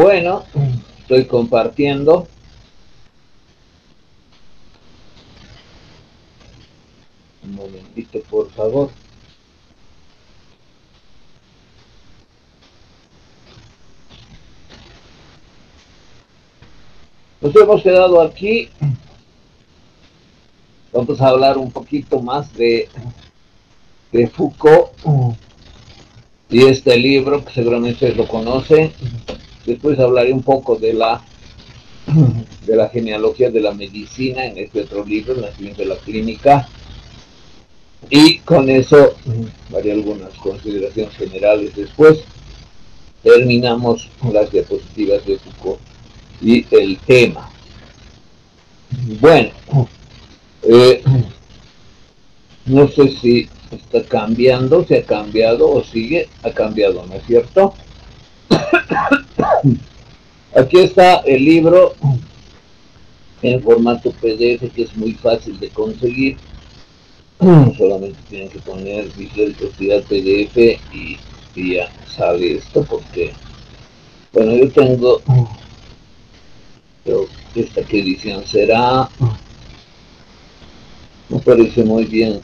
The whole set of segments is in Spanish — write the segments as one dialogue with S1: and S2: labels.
S1: Bueno, estoy compartiendo. Un momentito, por favor. Nos hemos quedado aquí. Vamos a hablar un poquito más de Foucault y este libro, que seguramente lo conocen. Después hablaré un poco de la genealogía de la medicina en este otro libro, El nacimiento de la clínica. Y con eso haré algunas consideraciones generales. Después terminamos con las diapositivas de Foucault y el tema. Bueno, no sé si está cambiando, si ha cambiado o sigue, ha cambiado, ¿no es cierto? Aquí está el libro en formato PDF, que es muy fácil de conseguir. Solamente tienen que poner Visual Sociedad PDF y ya sale esto, porque bueno, yo tengo, pero esta que edición será, me parece muy bien.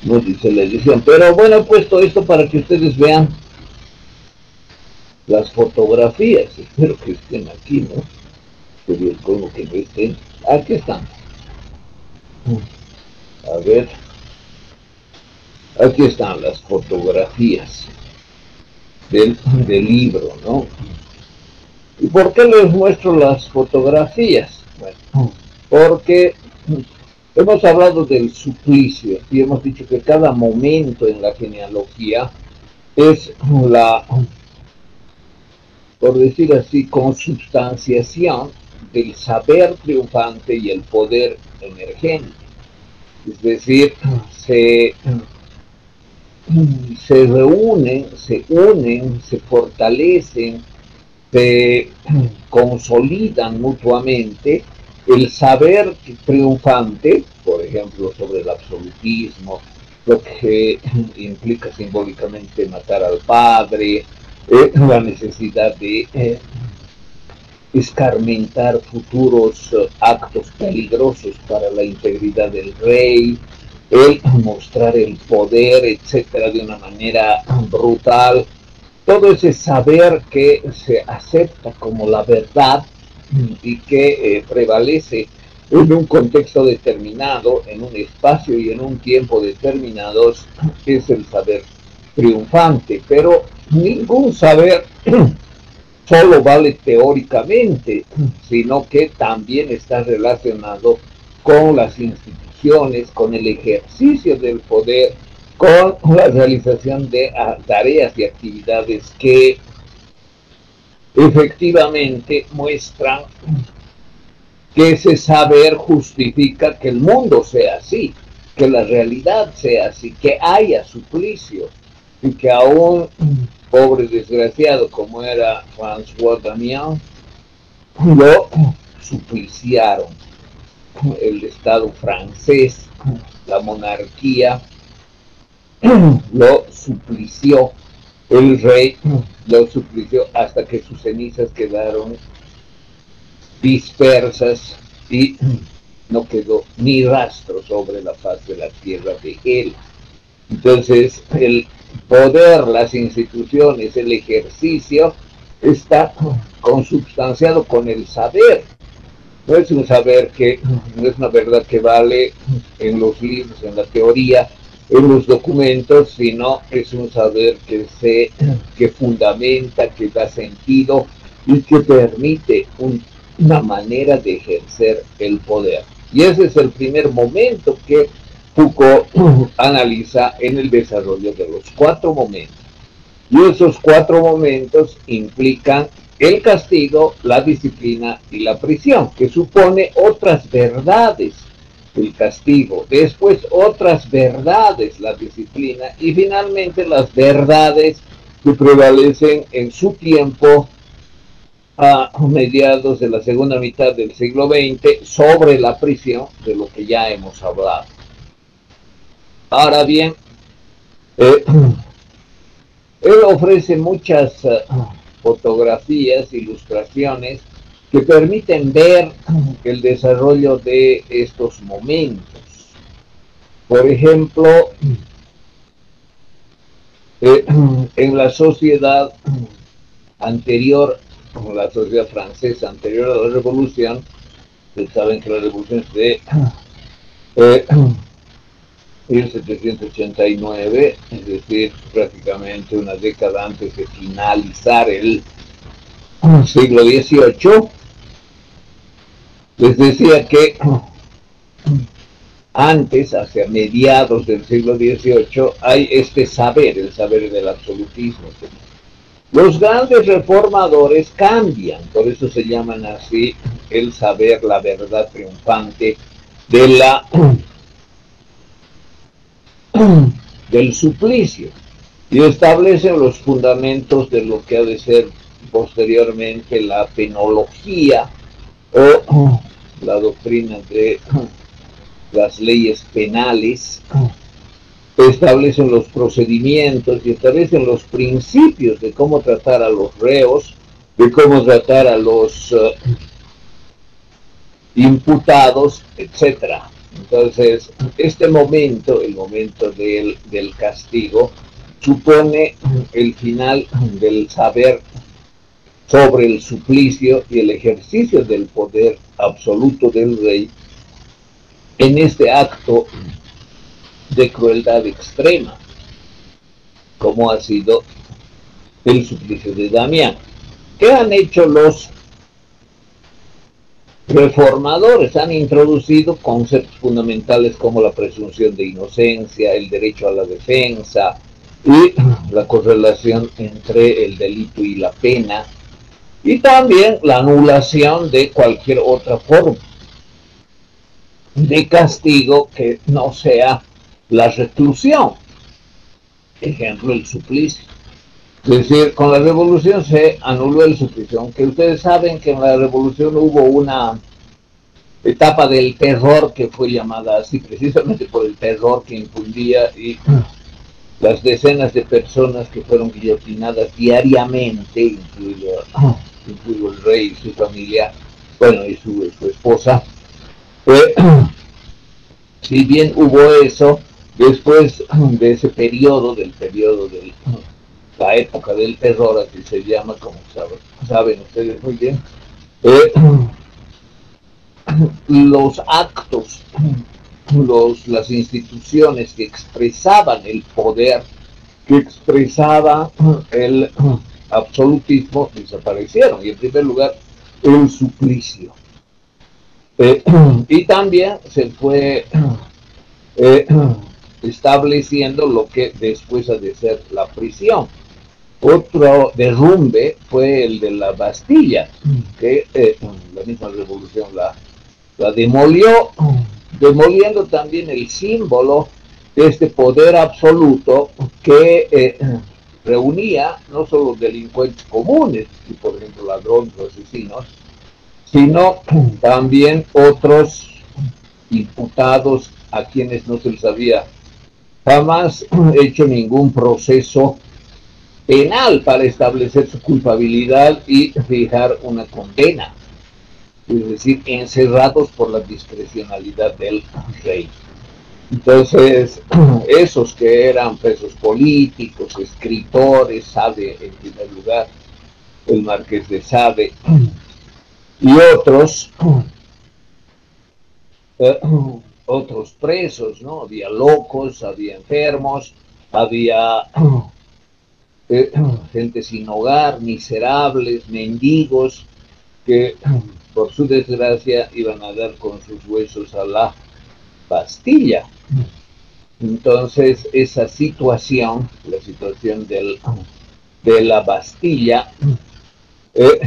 S1: No dice la edición, pero bueno, he puesto esto para que ustedes vean las fotografías. Espero que estén aquí, ¿no? Sería el colmo que no estén. Aquí están. A ver, aquí están las fotografías del libro, ¿no? ¿Y por qué les muestro las fotografías? Bueno, porque hemos hablado del suplicio y hemos dicho que cada momento en la genealogía es la, por decir así, consubstanciación del saber triunfante y el poder emergente. Es decir, se reúnen, se unen, se fortalecen, se consolidan mutuamente el saber triunfante, por ejemplo, sobre el absolutismo, lo que implica simbólicamente matar al padre, la necesidad de escarmentar futuros actos peligrosos para la integridad del rey, el mostrar el poder, etcétera, de una manera brutal. Todo ese saber que se acepta como la verdad y que prevalece en un contexto determinado, en un espacio y en un tiempo determinados, es el saber triunfante. Pero ningún saber solo vale teóricamente, sino que también está relacionado con las instituciones, con el ejercicio del poder, con la realización de tareas y actividades que efectivamente muestran que ese saber justifica que el mundo sea así, que la realidad sea así, que haya suplicio y que aún pobre desgraciado como era François Damiens, lo supliciaron. El Estado francés, la monarquía, lo suplició, el rey lo suplició hasta que sus cenizas quedaron dispersas y no quedó ni rastro sobre la faz de la tierra de él. Entonces, el poder, las instituciones, el ejercicio está consubstanciado con el saber. No es un saber que, no es una verdad que vale en los libros, en la teoría, en los documentos, sino es un saber que fundamenta, que da sentido y que permite una manera de ejercer el poder. Y ese es el primer momento que Foucault analiza en el desarrollo de los 4 momentos. Y esos 4 momentos implican el castigo, la disciplina y la prisión, que supone otras verdades, el castigo, después otras verdades, la disciplina, y finalmente las verdades que prevalecen en su tiempo a mediados de la segunda mitad del siglo XX sobre la prisión, de lo que ya hemos hablado. Ahora bien, Él ofrece muchas fotografías, ilustraciones que permiten ver el desarrollo de estos momentos. Por ejemplo, en la sociedad anterior, la sociedad francesa anterior a la revolución, ustedes saben que la revolución es de 1789, es decir, prácticamente una década antes de finalizar el siglo XVIII. Les decía que antes, hacia mediados del siglo XVIII, hay este saber, el saber del absolutismo. Los grandes reformadores cambian, por eso se llaman así el saber, la verdad triunfante de del suplicio, y establecen los fundamentos de lo que ha de ser posteriormente la penología o la doctrina de las leyes penales. Establecen los procedimientos y establecen los principios de cómo tratar a los reos, de cómo tratar a los imputados, etc. Entonces, este momento, el momento del castigo, supone el final del saber sobre el suplicio y el ejercicio del poder absoluto del rey en este acto de crueldad extrema, como ha sido el suplicio de Damián. ¿Qué han hecho los reformadores? Han introducido conceptos fundamentales como la presunción de inocencia, el derecho a la defensa y la correlación entre el delito y la pena, y también la anulación de cualquier otra forma de castigo que no sea la reclusión, ejemplo, el suplicio. Es decir, con la revolución se anuló el suplicio, aunque ustedes saben que en la revolución hubo una etapa del terror que fue llamada así precisamente por el terror que infundía, y las decenas de personas que fueron guillotinadas diariamente, incluido el rey y su familia, bueno, y su esposa. Si bien hubo eso, después de ese periodo, de la época del terror, así se llama, como saben ustedes muy bien, los actos, las instituciones que expresaban el poder, que expresaban el absolutismo, desaparecieron. Y en primer lugar, el suplicio. Y también se fue estableciendo lo que después ha de ser la prisión. Otro derrumbe fue el de la Bastilla, que la misma revolución la demolió, demoliendo también el símbolo de este poder absoluto que reunía no solo delincuentes comunes, por ejemplo ladrones o asesinos, sino también otros imputados a quienes no se les había jamás hecho ningún proceso penal para establecer su culpabilidad y fijar una condena, es decir, encerrados por la discrecionalidad del rey. Entonces, esos que eran presos políticos, escritores, Sade en primer lugar, el marqués de Sade, y otros presos, ¿no? Había locos, había enfermos, había gente sin hogar, miserables, mendigos, que por su desgracia iban a dar con sus huesos a la Bastilla. Entonces esa situación, la situación de la Bastilla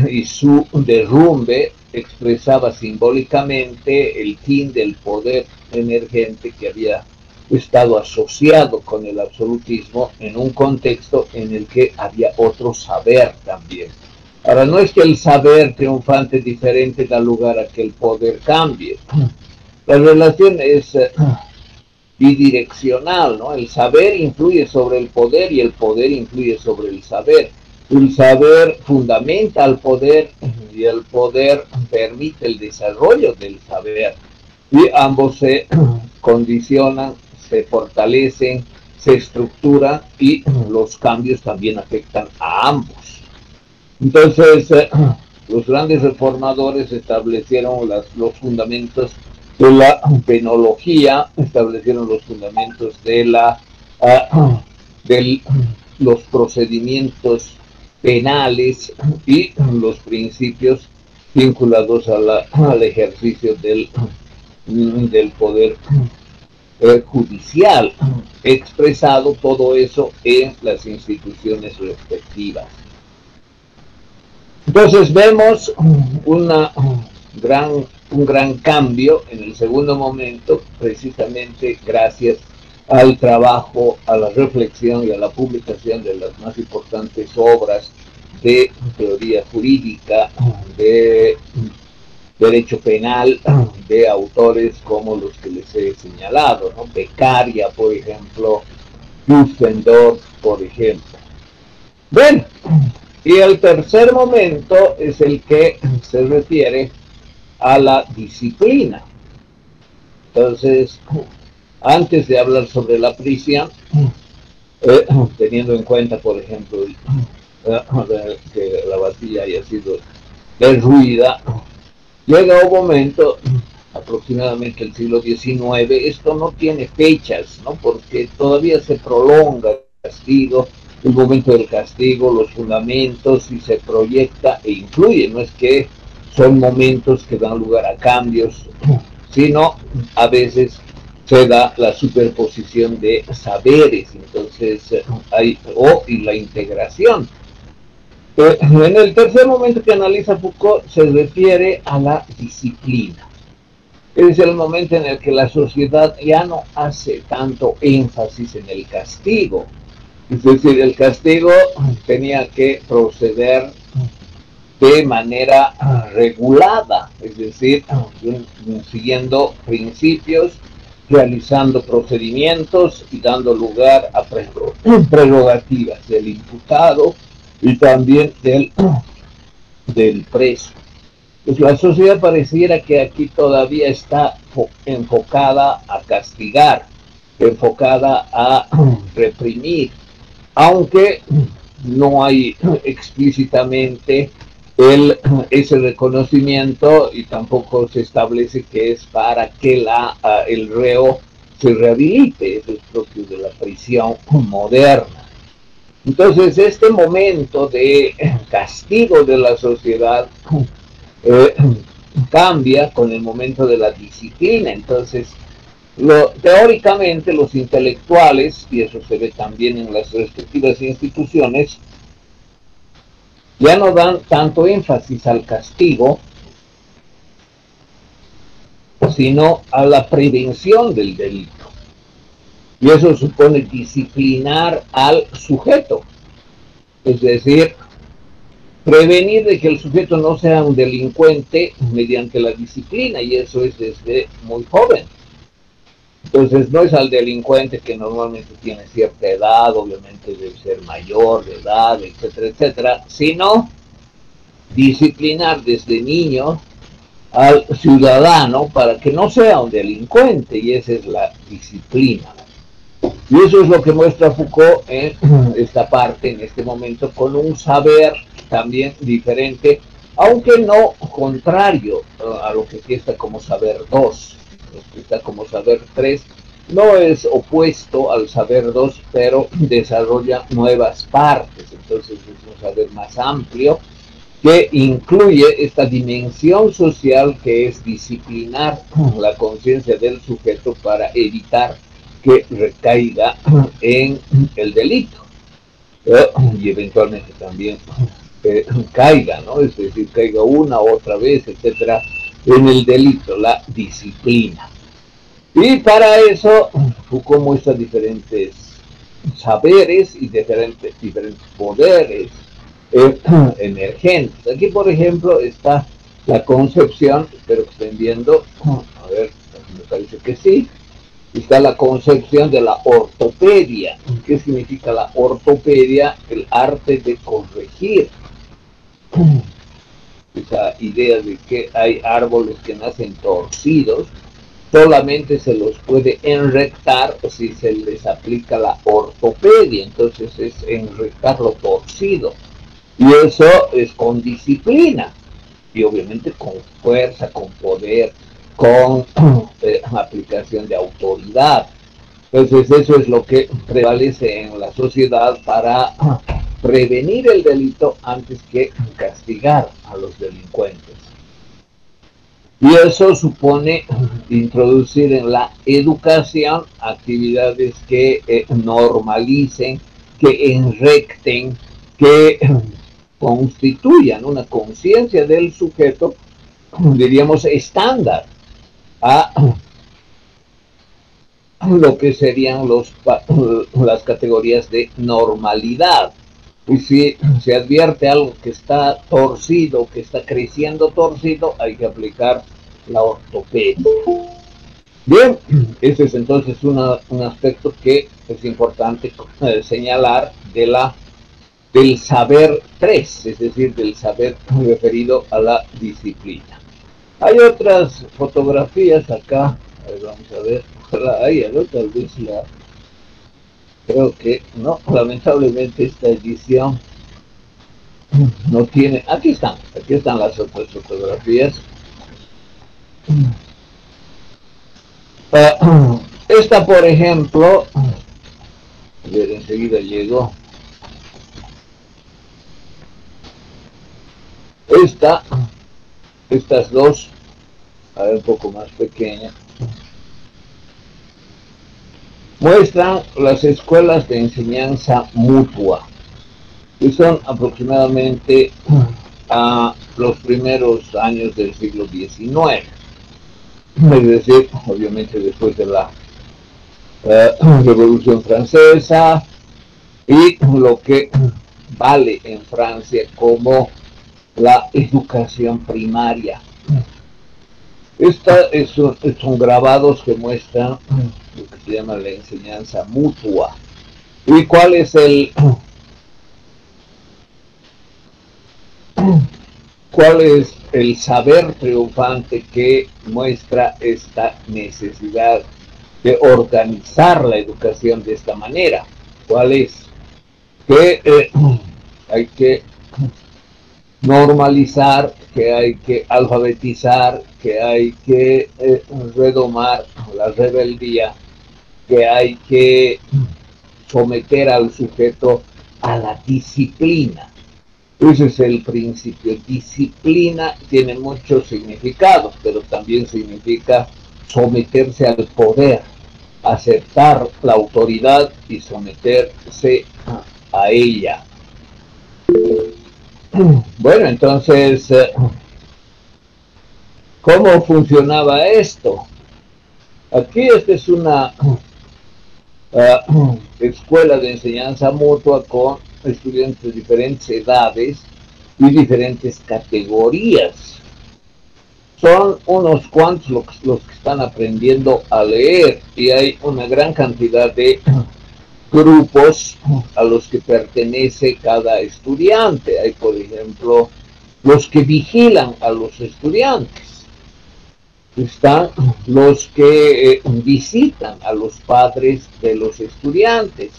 S1: y su derrumbe, expresaba simbólicamente el fin del poder emergente que había estado asociado con el absolutismo en un contexto en el que había otro saber también. Ahora, no es que el saber triunfante diferente da lugar a que el poder cambie. La relación es bidireccional, ¿no? El saber influye sobre el poder y el poder influye sobre el saber. El saber fundamenta al poder y el poder permite el desarrollo del saber. Y ambos se condicionan, se fortalecen, se estructuran y los cambios también afectan a ambos. Entonces, los grandes reformadores establecieron los fundamentos de la penología, establecieron los fundamentos de de los procedimientos penales y los principios vinculados al ejercicio del poder judicial, expresado todo eso en las instituciones respectivas. Entonces vemos un gran cambio en el segundo momento, precisamente gracias al trabajo, a la reflexión y a la publicación de las más importantes obras de teoría jurídica, de derecho penal, de autores como los que les he señalado, ¿no? Beccaria, por ejemplo, Pufendorf, por ejemplo. Bueno, y el tercer momento es el que se refiere a la disciplina. Entonces, antes de hablar sobre la prisión, teniendo en cuenta, por ejemplo, que la Bastilla haya sido derruida, llega un momento, aproximadamente el siglo XIX, esto no tiene fechas, ¿no? Porque todavía se prolonga el castigo, el momento del castigo, los fundamentos, y se proyecta e incluye, no es que son momentos que dan lugar a cambios, sino a veces se da la superposición de saberes, entonces y la integración. En el tercer momento que analiza Foucault se refiere a la disciplina. Es el momento en el que la sociedad ya no hace tanto énfasis en el castigo. Es decir, el castigo tenía que proceder de manera regulada, es decir, siguiendo principios, realizando procedimientos y dando lugar a prerrogativas del imputado y también del preso. Pues la sociedad pareciera que aquí todavía está enfocada a castigar, enfocada a reprimir, aunque no hay explícitamente ese reconocimiento y tampoco se establece que es para que el reo se rehabilite. Eso es propio de la prisión moderna. Entonces, este momento de castigo de la sociedad cambia con el momento de la disciplina. Entonces, teóricamente los intelectuales, y eso se ve también en las respectivas instituciones, ya no dan tanto énfasis al castigo, sino a la prevención del delito. Y eso supone disciplinar al sujeto, es decir, prevenir de que el sujeto no sea un delincuente mediante la disciplina, y eso es desde muy joven. Entonces no es al delincuente que normalmente tiene cierta edad, obviamente debe ser mayor de edad, etcétera, etcétera, sino disciplinar desde niño al ciudadano para que no sea un delincuente, y esa es la disciplina. Y eso es lo que muestra Foucault en esta parte, en este momento, con un saber también diferente, aunque no contrario a lo que aquí está como saber 2. Lo que está como saber 3 no es opuesto al saber 2, pero desarrolla nuevas partes. Entonces es un saber más amplio que incluye esta dimensión social que es disciplinar la conciencia del sujeto para evitar que recaiga en el delito y eventualmente también caiga, ¿no? Es decir, caiga una u otra vez, etcétera, en el delito, la disciplina. Y para eso Foucault muestra diferentes saberes y diferentes poderes emergentes. Aquí, por ejemplo, está la concepción, espero que estén viendo, a ver, me parece que sí, Está la concepción de la ortopedia. ¿Qué significa la ortopedia? El arte de corregir. Esa idea de que hay árboles que nacen torcidos, solamente se los puede enrectar si se les aplica la ortopedia. Entonces es enrectar lo torcido. Y eso es con disciplina. Y obviamente con fuerza, con poder, con aplicación de autoridad. Entonces eso es lo que prevalece en la sociedad para prevenir el delito antes que castigar a los delincuentes. Y eso supone introducir en la educación actividades que normalicen, que enrecten, que constituyan una conciencia del sujeto, diríamos, estándar a lo que serían las categorías de normalidad. Y si se advierte algo que está torcido, que está creciendo torcido, hay que aplicar la ortopedia. Bien, ese es entonces un aspecto que es importante señalar del saber 3, es decir, del saber referido a la disciplina. Hay otras fotografías acá, a ver, vamos a ver, ojalá haya, ¿no? Tal vez creo que no, lamentablemente esta edición no tiene, aquí están las otras fotografías. Esta, por ejemplo, a ver, enseguida llegó. Estas dos, a ver, un poco más pequeña, muestran las escuelas de enseñanza mutua, que son aproximadamente a los primeros años del siglo XIX, es decir, obviamente después de la Revolución Francesa y lo que vale en Francia como la educación primaria. Son grabados que muestran lo que se llama la enseñanza mutua. ¿Y cuál es el saber triunfante que muestra esta necesidad de organizar la educación de esta manera? ¿Cuál es? Que hay que normalizar, que hay que alfabetizar, que hay que redomar la rebeldía, que hay que someter al sujeto a la disciplina. Ese es el principio. Disciplina tiene muchos significados, pero también significa someterse al poder, aceptar la autoridad y someterse a ella. Bueno, entonces, ¿cómo funcionaba esto? Aquí esta es una escuela de enseñanza mutua con estudiantes de diferentes edades y diferentes categorías. Son unos cuantos los que están aprendiendo a leer y hay una gran cantidad de grupos a los que pertenece cada estudiante. Hay, por ejemplo, los que vigilan a los estudiantes. Están los que visitan a los padres de los estudiantes.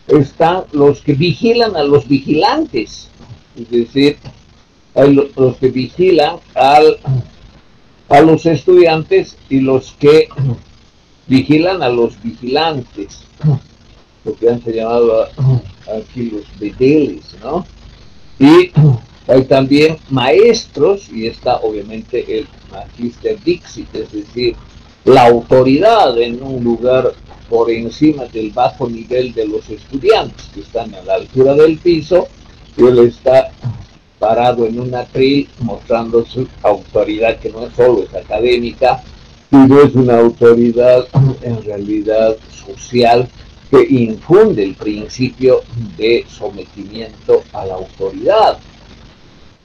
S1: Están los que vigilan a los vigilantes. Es decir, hay los que vigilan a los estudiantes y los que vigilan a los vigilantes, lo que han llamado aquí los bedeles, ¿no? Y hay también maestros, y está obviamente el magister dixit, es decir, la autoridad en un lugar por encima del bajo nivel de los estudiantes, que están a la altura del piso, y él está parado en un atril mostrando su autoridad, que no es solo es académica, sino es una autoridad en realidad social que infunde el principio de sometimiento a la autoridad.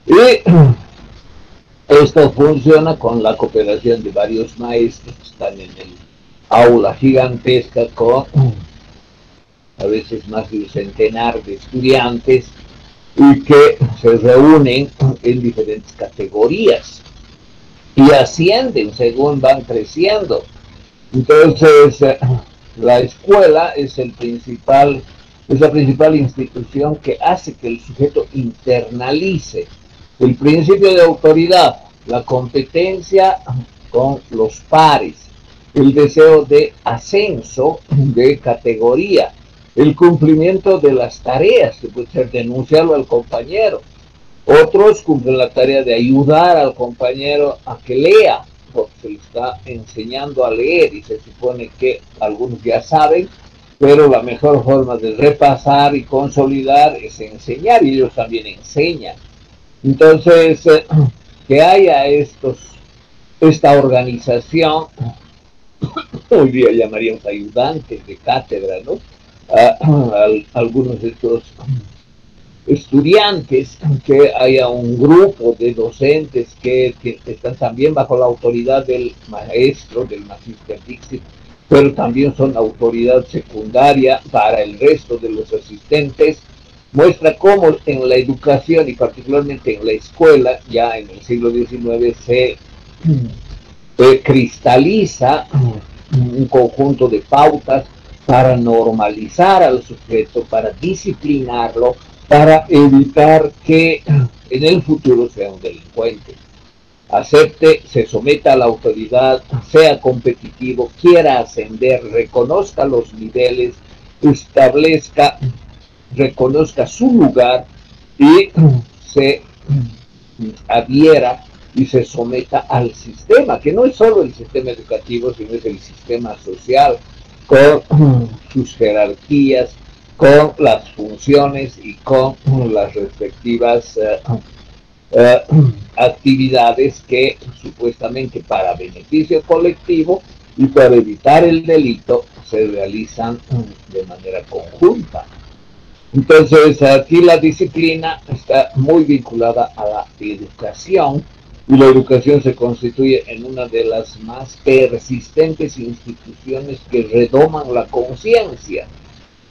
S1: Y esto funciona con la cooperación de varios maestros que están aula gigantesca con a veces más de un centenar de estudiantes y que se reúnen en diferentes categorías y ascienden según van creciendo. Entonces, la escuela es la principal institución que hace que el sujeto internalice el principio de autoridad, la competencia con los pares, el deseo de ascenso de categoría, el cumplimiento de las tareas, que puede ser denunciarlo al compañero. Otros cumplen la tarea de ayudar al compañero a que lea, porque se le está enseñando a leer y se supone que algunos ya saben, pero la mejor forma de repasar y consolidar es enseñar, y ellos también enseñan. Entonces, que haya esta organización, hoy día llamaríamos ayudantes de cátedra, ¿no? Algunos de estos estudiantes, que haya un grupo de docentes que están también bajo la autoridad del maestro, del Magister Dixit, pero también son autoridad secundaria para el resto de los asistentes, muestra cómo en la educación y particularmente en la escuela, ya en el siglo XIX, se cristaliza un conjunto de pautas para normalizar al sujeto, para disciplinarlo, para evitar que en el futuro sea un delincuente. Acepte, se someta a la autoridad, sea competitivo, quiera ascender, reconozca los niveles, reconozca su lugar y se adhiera y se someta al sistema, que no es solo el sistema educativo, sino es el sistema social, con sus jerarquías, con las funciones y con las respectivas actividades que supuestamente para beneficio colectivo y para evitar el delito se realizan de manera conjunta. Entonces, aquí la disciplina está muy vinculada a la educación, y la educación se constituye en una de las más persistentes instituciones que redoman la conciencia,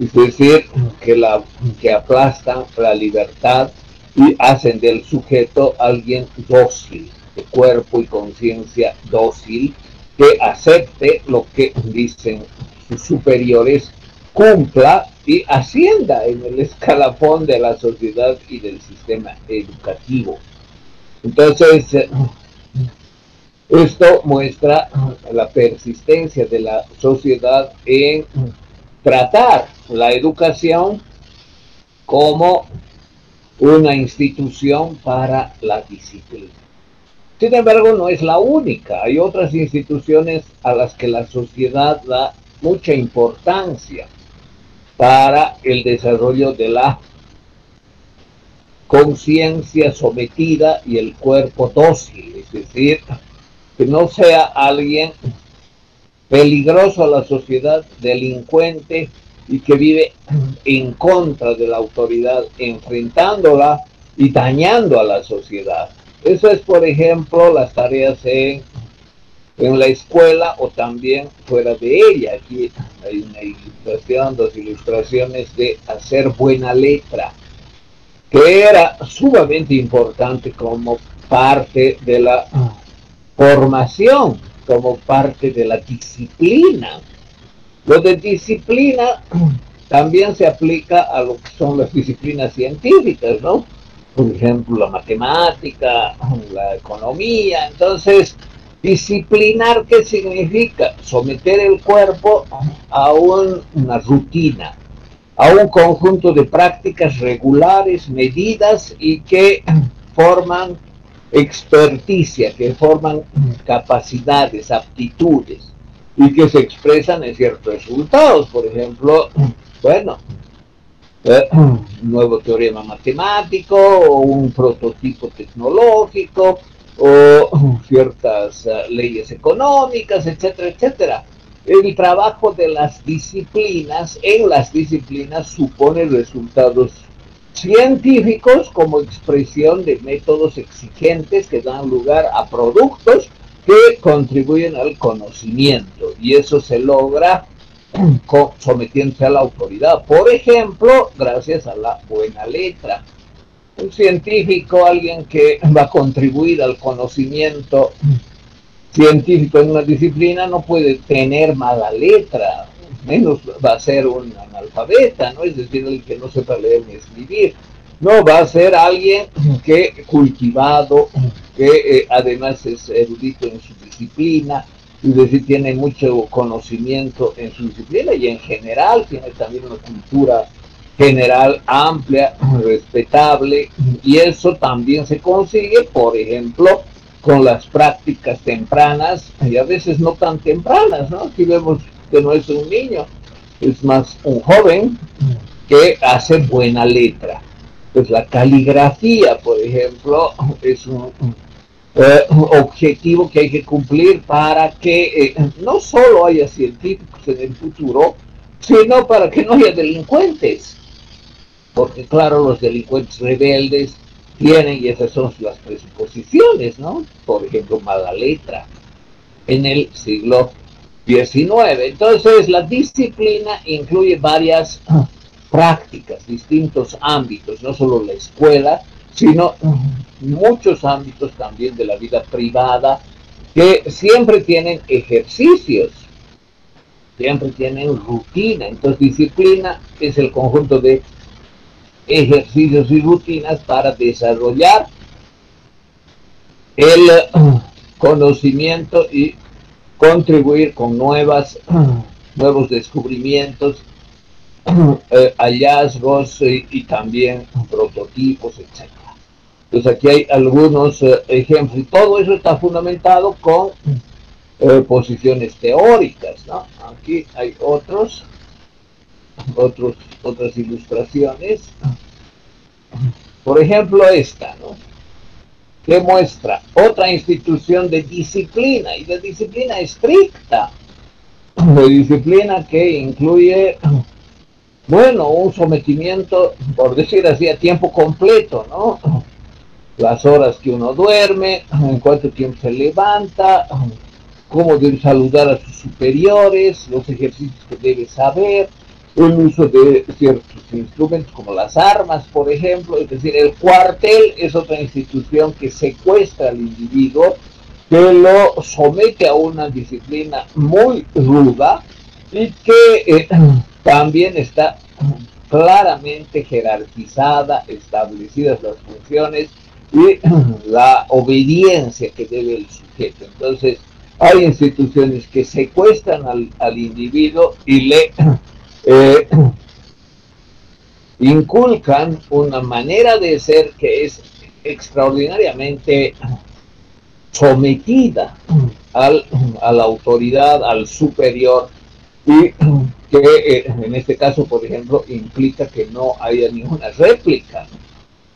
S1: es decir, que aplastan la libertad y hacen del sujeto alguien dócil, de cuerpo y conciencia dócil, que acepte lo que dicen sus superiores, cumpla y ascienda en el escalafón de la sociedad y del sistema educativo. Entonces, esto muestra la persistencia de la sociedad en tratar la educación como una institución para la disciplina. Sin embargo, no es la única. Hay otras instituciones a las que la sociedad da mucha importancia para el desarrollo de la conciencia sometida y el cuerpo dócil, es decir, que no sea alguien peligroso a la sociedad, delincuente y que vive en contra de la autoridad, enfrentándola y dañando a la sociedad. Eso es, por ejemplo, las tareas en la escuela o también fuera de ella. Aquí hay una ilustración, dos ilustraciones de hacer buena letra, que era sumamente importante como parte de la formación, como parte de la disciplina. Lo de disciplina también se aplica a lo que son las disciplinas científicas, ¿no? Por ejemplo, la matemática, la economía. Entonces, disciplinar, ¿qué significa? Someter el cuerpo a una rutina, a un conjunto de prácticas regulares, medidas y que forman experticia, que forman capacidades, aptitudes y que se expresan en ciertos resultados. Por ejemplo, bueno, un nuevo teorema matemático o un prototipo tecnológico o ciertas leyes económicas, etcétera, etcétera. El trabajo de las disciplinas, en las disciplinas, supone resultados científicos como expresión de métodos exigentes que dan lugar a productos que contribuyen al conocimiento, y eso se logra sometiéndose a la autoridad. Por ejemplo, gracias a la buena letra. Un científico, alguien que va a contribuir al conocimiento científico en una disciplina, no puede tener mala letra, menos va a ser un analfabeta, ¿no? Es decir, el que no sepa leer ni escribir. No, va a ser alguien que cultivado, que además es erudito en su disciplina, es decir, tiene mucho conocimiento en su disciplina y en general tiene también una cultura general amplia, respetable, y eso también se consigue, por ejemplo, con las prácticas tempranas y a veces no tan tempranas, ¿no? Aquí vemos que no es un niño, es más un joven que hace buena letra. Pues la caligrafía, por ejemplo, es un objetivo que hay que cumplir para que no solo haya científicos en el futuro, sino para que no haya delincuentes. Porque claro, los delincuentes rebeldes tienen, y esas son las presuposiciones, ¿no? Por ejemplo, mala letra en el siglo XIX. Entonces, la disciplina incluye varias prácticas, distintos ámbitos, no solo la escuela, sino muchos ámbitos también de la vida privada, que siempre tienen ejercicios, siempre tienen rutina. Entonces, disciplina es el conjunto de ejercicios y rutinas para desarrollar el conocimiento y contribuir con nuevos descubrimientos, hallazgos y también prototipos, etc. Entonces aquí hay algunos ejemplos, y todo eso está fundamentado con posiciones teóricas, ¿no? Aquí hay otras ilustraciones. Por ejemplo, esta, ¿no? Que muestra otra institución de disciplina, y de disciplina estricta, de disciplina que incluye, bueno, un sometimiento, por decir así, a tiempo completo, ¿no? Las horas que uno duerme, en cuánto tiempo se levanta, cómo debe saludar a sus superiores, los ejercicios que debe saber, el uso de ciertos instrumentos como las armas, por ejemplo. Es decir, el cuartel es otra institución que secuestra al individuo, que lo somete a una disciplina muy ruda y que también está claramente jerarquizada, establecidas las funciones y la obediencia que debe el sujeto. Entonces, hay instituciones que secuestran al individuo y le inculcan una manera de ser que es extraordinariamente sometida a la autoridad, al superior, y que en este caso, por ejemplo, implica que no haya ninguna réplica.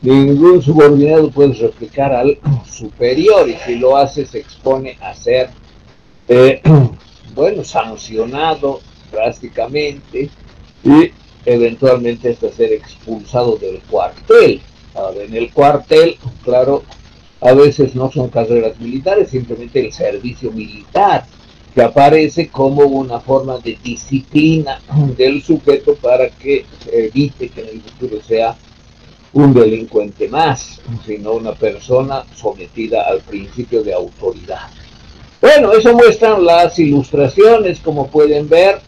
S1: Ningún subordinado puede replicar al superior, y si lo hace se expone a ser bueno, sancionado drásticamente y eventualmente hasta ser expulsado del cuartel. Ahora, en el cuartel, claro, a veces no son carreras militares, simplemente el servicio militar, que aparece como una forma de disciplina del sujeto para que evite que en el futuro sea un delincuente más, sino una persona sometida al principio de autoridad. Bueno, eso muestran las ilustraciones, como pueden ver.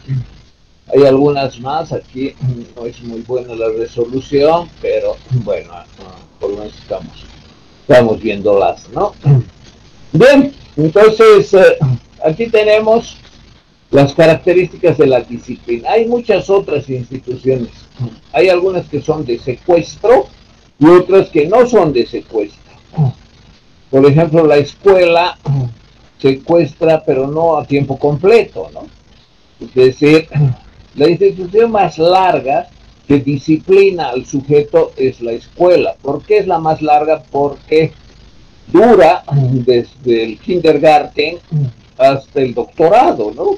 S1: Hay algunas más, aquí no es muy buena la resolución, pero bueno, por lo menos estamos viéndolas, ¿no? Bien, entonces aquí tenemos las características de la disciplina. Hay muchas otras instituciones. Hay algunas que son de secuestro y otras que no son de secuestro. Por ejemplo, la escuela secuestra, pero no a tiempo completo, ¿no? Es decir, la institución más larga que disciplina al sujeto es la escuela. ¿Por qué es la más larga? Porque dura desde el kindergarten hasta el doctorado, ¿no?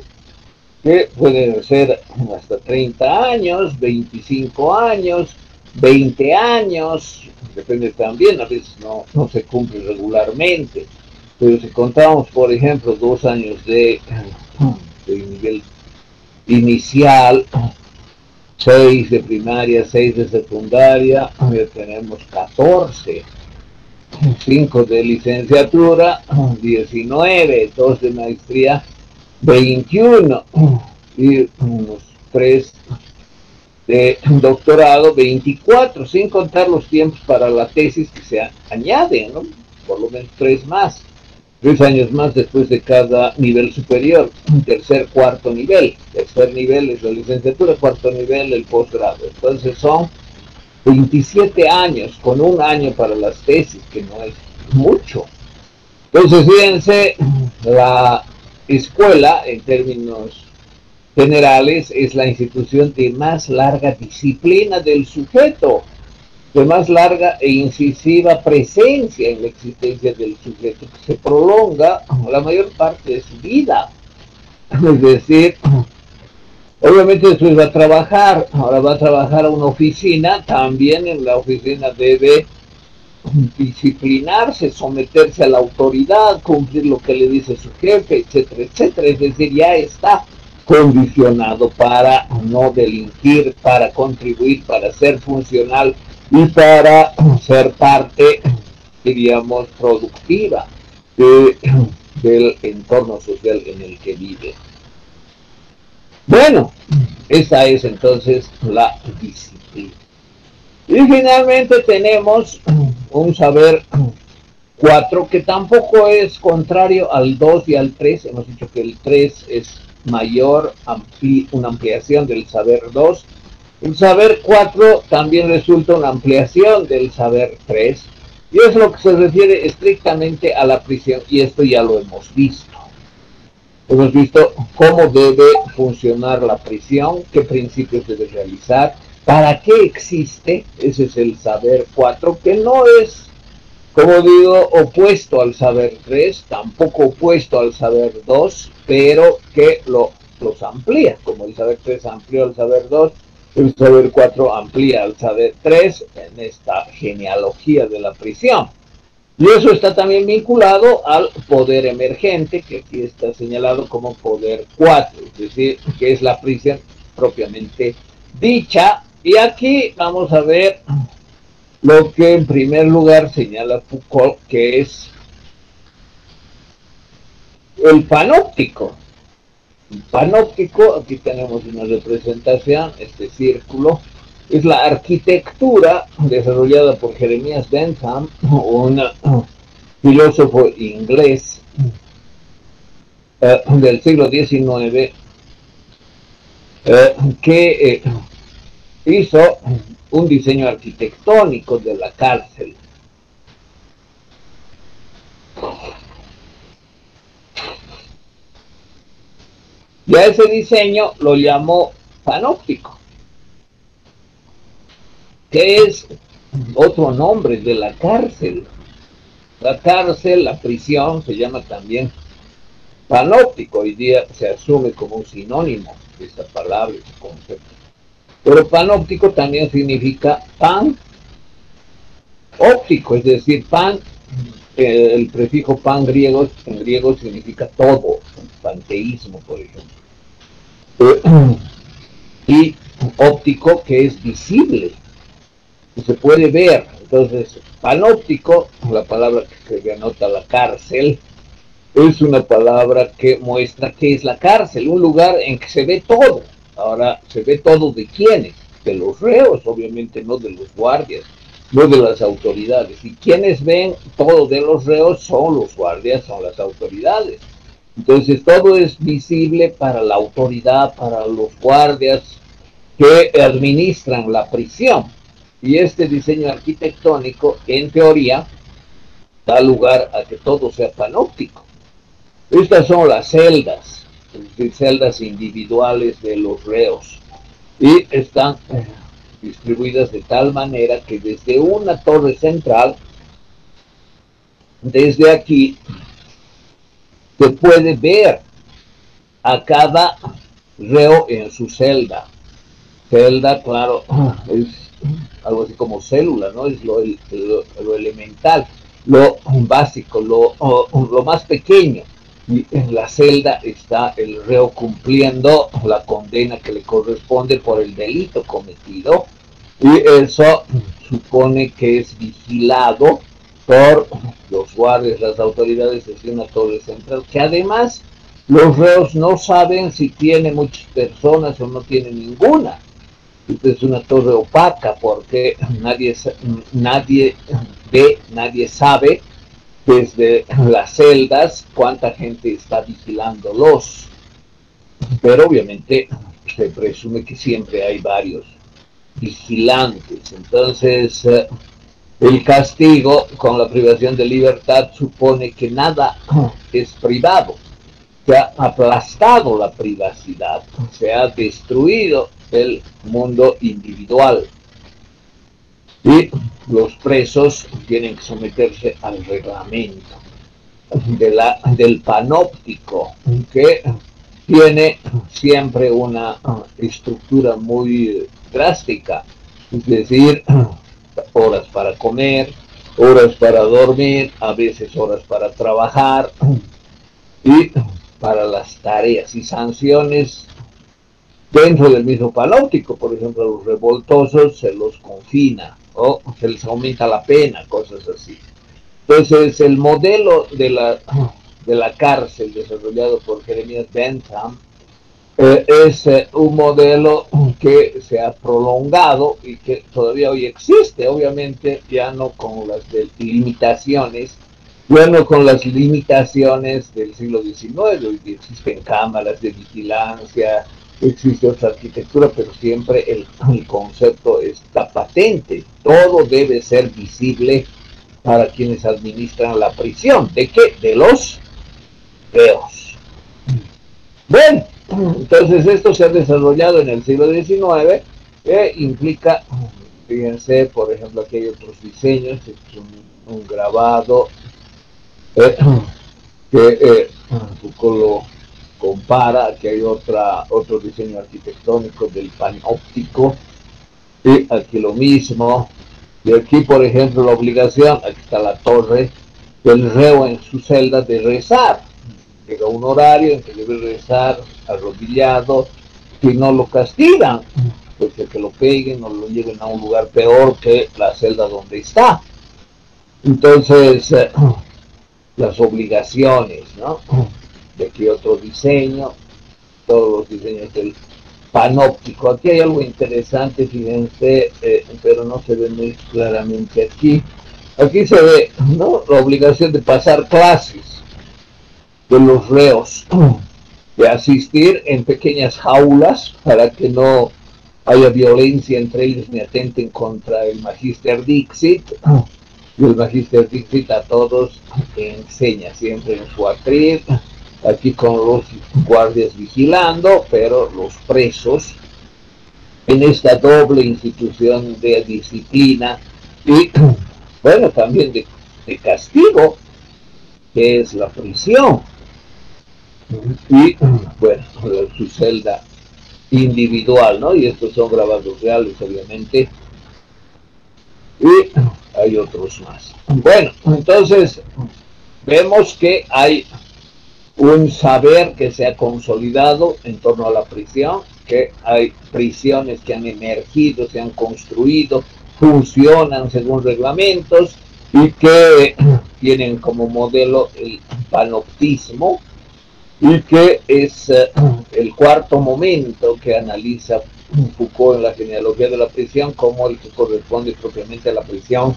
S1: Que pueden ser hasta 30 años, 25 años, 20 años, depende también, a veces no se cumple regularmente. Pero si contamos, por ejemplo, 2 años de nivel inicial, 6 de primaria, 6 de secundaria, ya tenemos 14, 5 de licenciatura, 19, 2 de maestría, 21, y unos 3 de doctorado, 24, sin contar los tiempos para la tesis que se añaden, ¿no? Por lo menos 3 más. 3 años más después de cada nivel superior, tercer, cuarto nivel. Tercer nivel es la licenciatura, cuarto nivel el posgrado. Entonces son 27 años, con un año para las tesis, que no es mucho. Entonces, fíjense, la escuela, en términos generales, es la institución de más larga disciplina del sujeto, de más larga e incisiva presencia en la existencia del sujeto, que se prolonga la mayor parte de su vida. Es decir, obviamente después va a trabajar, ahora va a trabajar a una oficina, también en la oficina debe disciplinarse, someterse a la autoridad, cumplir lo que le dice su jefe, etcétera, etcétera. Es decir, ya está condicionado para no delinquir, para contribuir, para ser funcional y para ser parte, diríamos, productiva del entorno social en el que vive. Bueno, esa es entonces la disciplina. Y finalmente tenemos un saber 4 que tampoco es contrario al 2 y al 3. Hemos dicho que el 3 es mayor, una ampliación del saber 2. El saber 4 también resulta una ampliación del saber 3. Y es lo que se refiere estrictamente a la prisión. Y esto ya lo hemos visto. Hemos visto cómo debe funcionar la prisión, qué principios debe realizar, para qué existe. Ese es el saber 4, que no es, como digo, opuesto al saber 3, tampoco opuesto al saber 2, pero que los amplía. Como el saber 3 amplió al saber 2, el saber 4 amplía al saber 3 en esta genealogía de la prisión. Y eso está también vinculado al poder emergente, que aquí está señalado como poder 4, es decir, que es la prisión propiamente dicha. Y aquí vamos a ver lo que en primer lugar señala Foucault, que es el panóptico. El panóptico, aquí tenemos una representación, este círculo, es la arquitectura desarrollada por Jeremías Bentham, un filósofo inglés del siglo XIX, que hizo un diseño arquitectónico de la cárcel. Y a ese diseño lo llamó panóptico, que es otro nombre de la cárcel. La cárcel, la prisión, se llama también panóptico. Hoy día se asume como un sinónimo de esa palabra, ese concepto. Pero panóptico también significa pan óptico, es decir, pan, el prefijo pan griego, en griego significa todo, panteísmo, por ejemplo. Y óptico, que es visible, que se puede ver. Entonces, panóptico, la palabra que denota la cárcel, es una palabra que muestra qué es la cárcel, un lugar en que se ve todo. Ahora, ¿se ve todo de quiénes? De los reos, obviamente, no de los guardias, no de las autoridades. Y quienes ven todo de los reos son los guardias, son las autoridades. Entonces, todo es visible para la autoridad, para los guardias que administran la prisión. Y este diseño arquitectónico, en teoría, da lugar a que todo sea panóptico. Estas son las celdas, celdas individuales de los reos, y están distribuidas de tal manera que desde una torre central, desde aquí, se puede ver a cada reo en su celda. Celda, claro, es algo así como célula, ¿no? Es lo elemental. lo básico, lo más pequeño. Y en la celda está el reo cumpliendo la condena que le corresponde por el delito cometido, y eso supone que es vigilado por los guardias, las autoridades de una torre central, que además los reos no saben si tiene muchas personas o no tiene ninguna. Es una torre opaca porque nadie ve, nadie sabe desde las celdas cuánta gente está vigilándolos, pero obviamente se presume que siempre hay varios vigilantes. Entonces el castigo con la privación de libertad supone que nada es privado, se ha aplastado la privacidad, se ha destruido el mundo individual, y los presos tienen que someterse al reglamento del panóptico, que tiene siempre una estructura muy drástica, es decir, horas para comer, horas para dormir, a veces horas para trabajar, y para las tareas y sanciones dentro del mismo panóptico. Por ejemplo, a los revoltosos se los confina o se les aumenta la pena, cosas así. Entonces, el modelo de la cárcel desarrollado por Jeremías Bentham es un modelo que se ha prolongado y que todavía hoy existe, obviamente ya no con las limitaciones, bueno, con las limitaciones del siglo XIX, hoy existen cámaras de vigilancia, existe otra arquitectura, pero siempre el concepto está patente, todo debe ser visible para quienes administran la prisión. ¿De qué? De los reos. Bueno, entonces esto se ha desarrollado en el siglo XIX, implica, fíjense, por ejemplo, aquí hay otros diseños, un grabado que Foucault lo compara, aquí hay otro diseño arquitectónico del panóptico, y aquí lo mismo, y aquí por ejemplo la obligación, aquí está la torre del reo en su celda de rezar, llega un horario en que debe rezar arrodillado, si no lo castigan, pues que lo peguen o lo lleven a un lugar peor que la celda donde está. Entonces, las obligaciones, ¿no? De aquí otro diseño, todos los diseños del panóptico. Aquí hay algo interesante, fíjense, pero no se ve muy claramente aquí. Aquí se ve, ¿no?, la obligación de pasar clases de los reos, de asistir en pequeñas jaulas para que no haya violencia entre ellos ni atenten contra el Magister Dixit. Y el Magister Dixit a todos enseña siempre en su atril, aquí con los guardias vigilando, pero los presos en esta doble institución de disciplina y, bueno, también de castigo, que es la prisión. Y, bueno, su celda individual, ¿no? Y estos son grabados reales, obviamente. Y hay otros más. Bueno, entonces vemos que hay un saber que se ha consolidado en torno a la prisión, que hay prisiones que han emergido, se han construido, funcionan según reglamentos y que tienen como modelo el panoptismo, y que es el cuarto momento que analiza Foucault en la genealogía de la prisión como el que corresponde propiamente a la prisión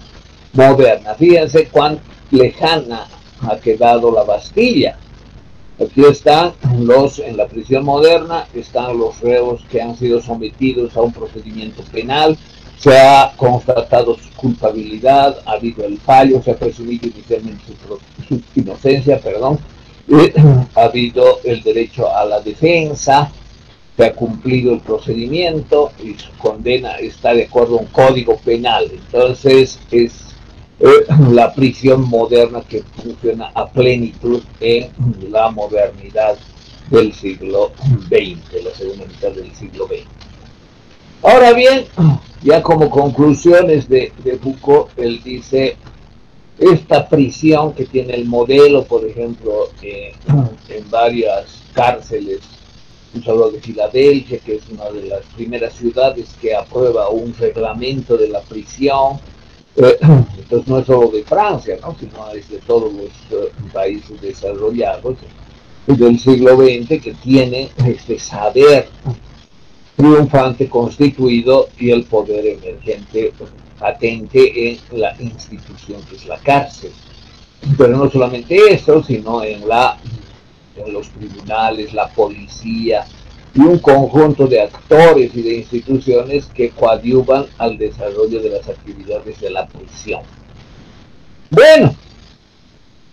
S1: moderna. Fíjense cuán lejana ha quedado la Bastilla. Aquí están en la prisión moderna, están los reos que han sido sometidos a un procedimiento penal, se ha constatado su culpabilidad, ha habido el fallo, se ha presumido inicialmente su inocencia, perdón, ha habido el derecho a la defensa, se ha cumplido el procedimiento y su condena está de acuerdo a un código penal. Entonces es la prisión moderna que funciona a plenitud en la modernidad del siglo XX, la segunda mitad del siglo XX. Ahora bien, ya como conclusiones de Foucault, él dice esta prisión que tiene el modelo, por ejemplo, en varias cárceles. Un hablo de Filadelfia, que es una de las primeras ciudades que aprueba un reglamento de la prisión. Entonces no es solo de Francia, ¿no?, sino es de todos los países desarrollados del siglo XX, que tienen este saber triunfante constituido y el poder emergente patente en la institución que es la cárcel. Pero no solamente eso, sino en los tribunales, la policía y un conjunto de actores y de instituciones que coadyuvan al desarrollo de las actividades de la prisión. Bueno,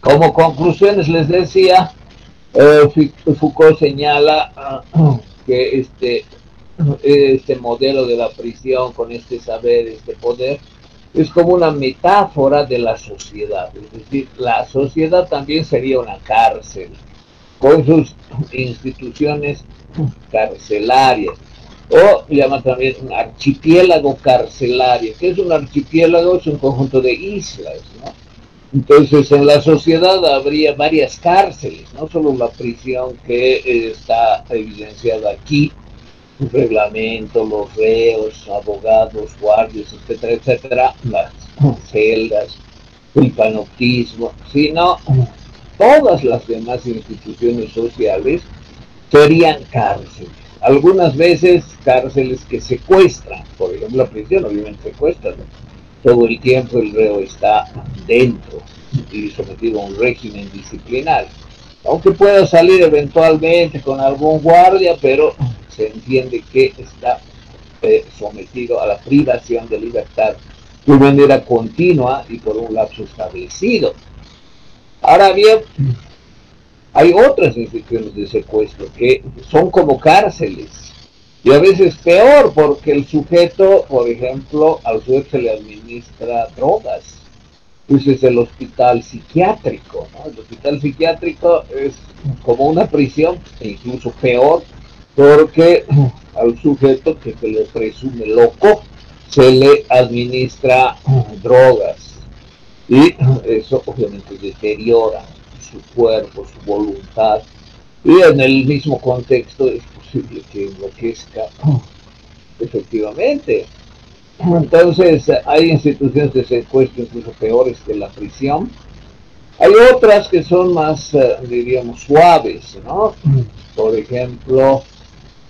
S1: como conclusiones les decía, Foucault señala que este modelo de la prisión con este saber, este poder, es como una metáfora de la sociedad. Es decir, la sociedad también sería una cárcel, con sus instituciones carcelarias, o llama también un archipiélago carcelario. ¿Qué es un archipiélago? Es un conjunto de islas, ¿no? Entonces, en la sociedad habría varias cárceles, no solo la prisión que está evidenciada aquí, el reglamento, los reos, abogados, guardias, etcétera, etcétera, las celdas, el panoptismo, sino todas las demás instituciones sociales serían cárceles. Algunas veces cárceles que secuestran, por ejemplo la prisión obviamente secuestra, ¿no? Todo el tiempo el reo está dentro y sometido a un régimen disciplinario, aunque pueda salir eventualmente con algún guardia, pero se entiende que está sometido a la privación de libertad de manera continua y por un lapso establecido. Ahora bien, hay otras instituciones de secuestro que son como cárceles, y a veces peor, porque el sujeto, por ejemplo, al sujeto se le administra drogas. Ese es el hospital psiquiátrico, ¿no? El hospital psiquiátrico es como una prisión, e incluso peor, porque al sujeto que se le presume loco se le administra drogas, y eso obviamente deteriora su cuerpo, su voluntad, y en el mismo contexto es posible que enloquezca efectivamente. Entonces hay instituciones de secuestro incluso peores que la prisión. Hay otras que son más, diríamos, suaves, ¿no? Por ejemplo,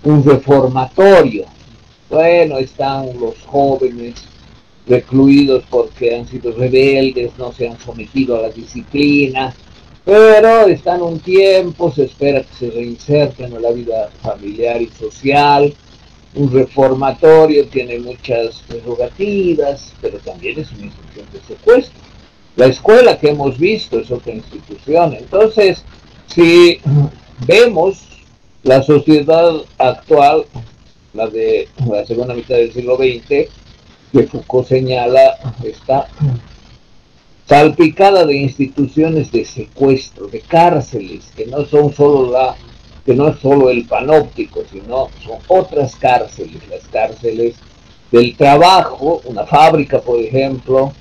S1: un reformatorio. Bueno, están los jóvenes recluidos porque han sido rebeldes, no se han sometido a la disciplina, pero están un tiempo, se espera que se reinserten en la vida familiar y social. Un reformatorio tiene muchas prerrogativas, pero también es una institución de secuestro. La escuela que hemos visto es otra institución. Entonces, si vemos la sociedad actual, la de la segunda mitad del siglo XX, que Foucault señala, está salpicada de instituciones de secuestro, de cárceles, que no son solo que no es solo el panóptico, sino son otras cárceles, las cárceles del trabajo, una fábrica, por ejemplo,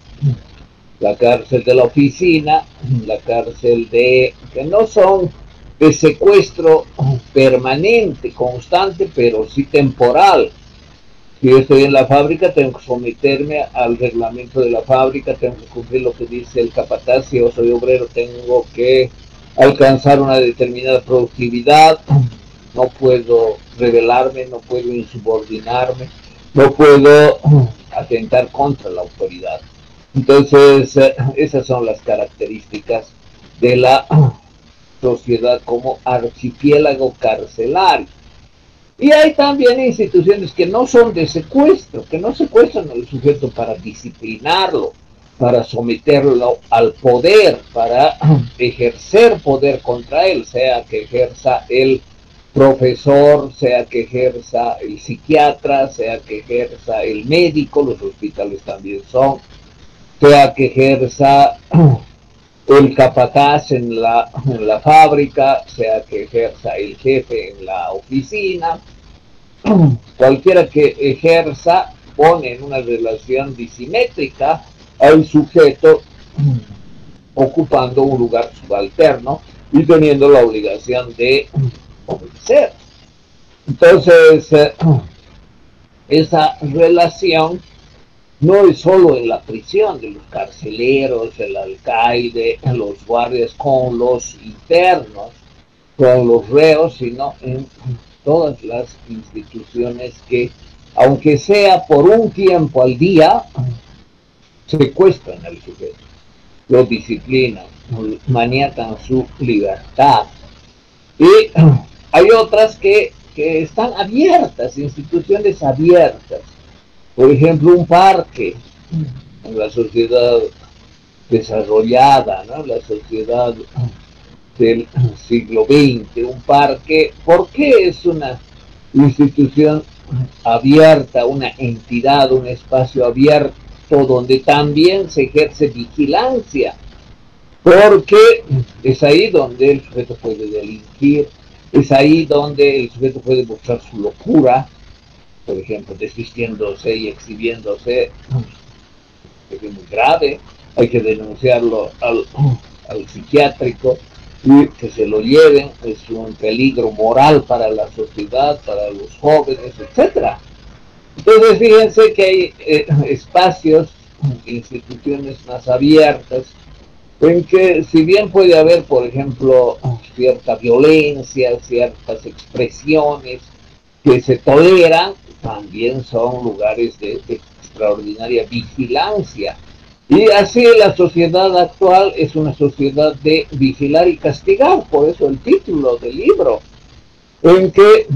S1: la cárcel de la oficina, la cárcel que no son de secuestro permanente, constante, pero sí temporal. Si yo estoy en la fábrica, tengo que someterme al reglamento de la fábrica, tengo que cumplir lo que dice el capataz. Si yo soy obrero, tengo que alcanzar una determinada productividad, no puedo rebelarme, no puedo insubordinarme, no puedo atentar contra la autoridad. Entonces, esas son las características de la sociedad como archipiélago carcelario. Y hay también instituciones que no son de secuestro, que no secuestran al sujeto para disciplinarlo, para someterlo al poder, para ejercer poder contra él, sea que ejerza el profesor, sea que ejerza el psiquiatra, sea que ejerza el médico, los hospitales también son, sea que ejerza el capataz en la fábrica, sea que ejerza el jefe en la oficina. Cualquiera que ejerza pone en una relación disimétrica al sujeto ocupando un lugar subalterno y teniendo la obligación de obedecer. Entonces, esa relación no es solo en la prisión de los carceleros, el alcaide, los guardias con los internos, con los reos, sino en todas las instituciones que, aunque sea por un tiempo al día, secuestran al sujeto, lo disciplinan, maniatan su libertad. Y hay otras que están abiertas, instituciones abiertas. Por ejemplo, un parque en la sociedad desarrollada, ¿no? La sociedad del siglo XX, un parque. ¿Por qué es una institución abierta, una entidad, un espacio abierto donde también se ejerce vigilancia? Porque es ahí donde el sujeto puede delinquir, es ahí donde el sujeto puede mostrar su locura, por ejemplo, desvistiéndose y exhibiéndose, es muy grave, hay que denunciarlo al psiquiátrico y que se lo lleven, es un peligro moral para la sociedad, para los jóvenes, etcétera. Entonces fíjense que hay espacios, instituciones más abiertas, en que si bien puede haber, por ejemplo, cierta violencia, ciertas expresiones que se toleran, también son lugares de extraordinaria vigilancia. Y así la sociedad actual es una sociedad de vigilar y castigar, por eso el título del libro, en que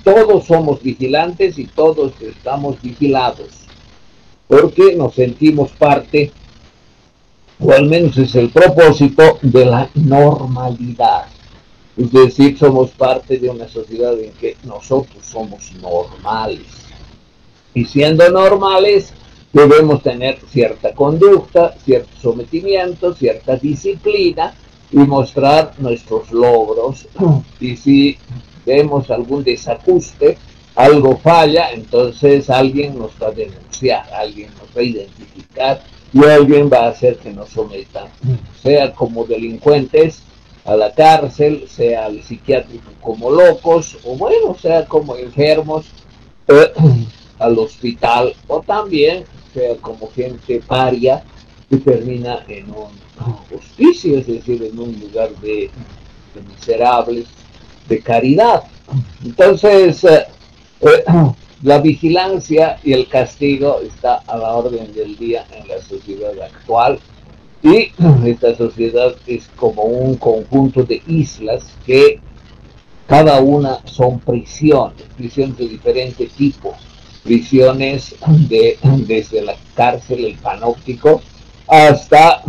S1: todos somos vigilantes y todos estamos vigilados, porque nos sentimos parte, o al menos es el propósito, de la normalidad. Es decir, somos parte de una sociedad en que nosotros somos normales. Y siendo normales, debemos tener cierta conducta, cierto sometimiento, cierta disciplina y mostrar nuestros logros. Y si vemos algún desajuste, algo falla, entonces alguien nos va a denunciar, alguien nos va a identificar y alguien va a hacer que nos sometan, sea como delincuentes a la cárcel, sea al psiquiátrico como locos, o bueno, sea como enfermos al hospital, o también sea como gente paria que termina en un hospicio, es decir, en un lugar de miserables, de caridad. Entonces, la vigilancia y el castigo está a la orden del día en la sociedad actual, y esta sociedad es como un conjunto de islas que cada una son prisiones de diferente tipo, prisiones desde la cárcel, el panóptico, hasta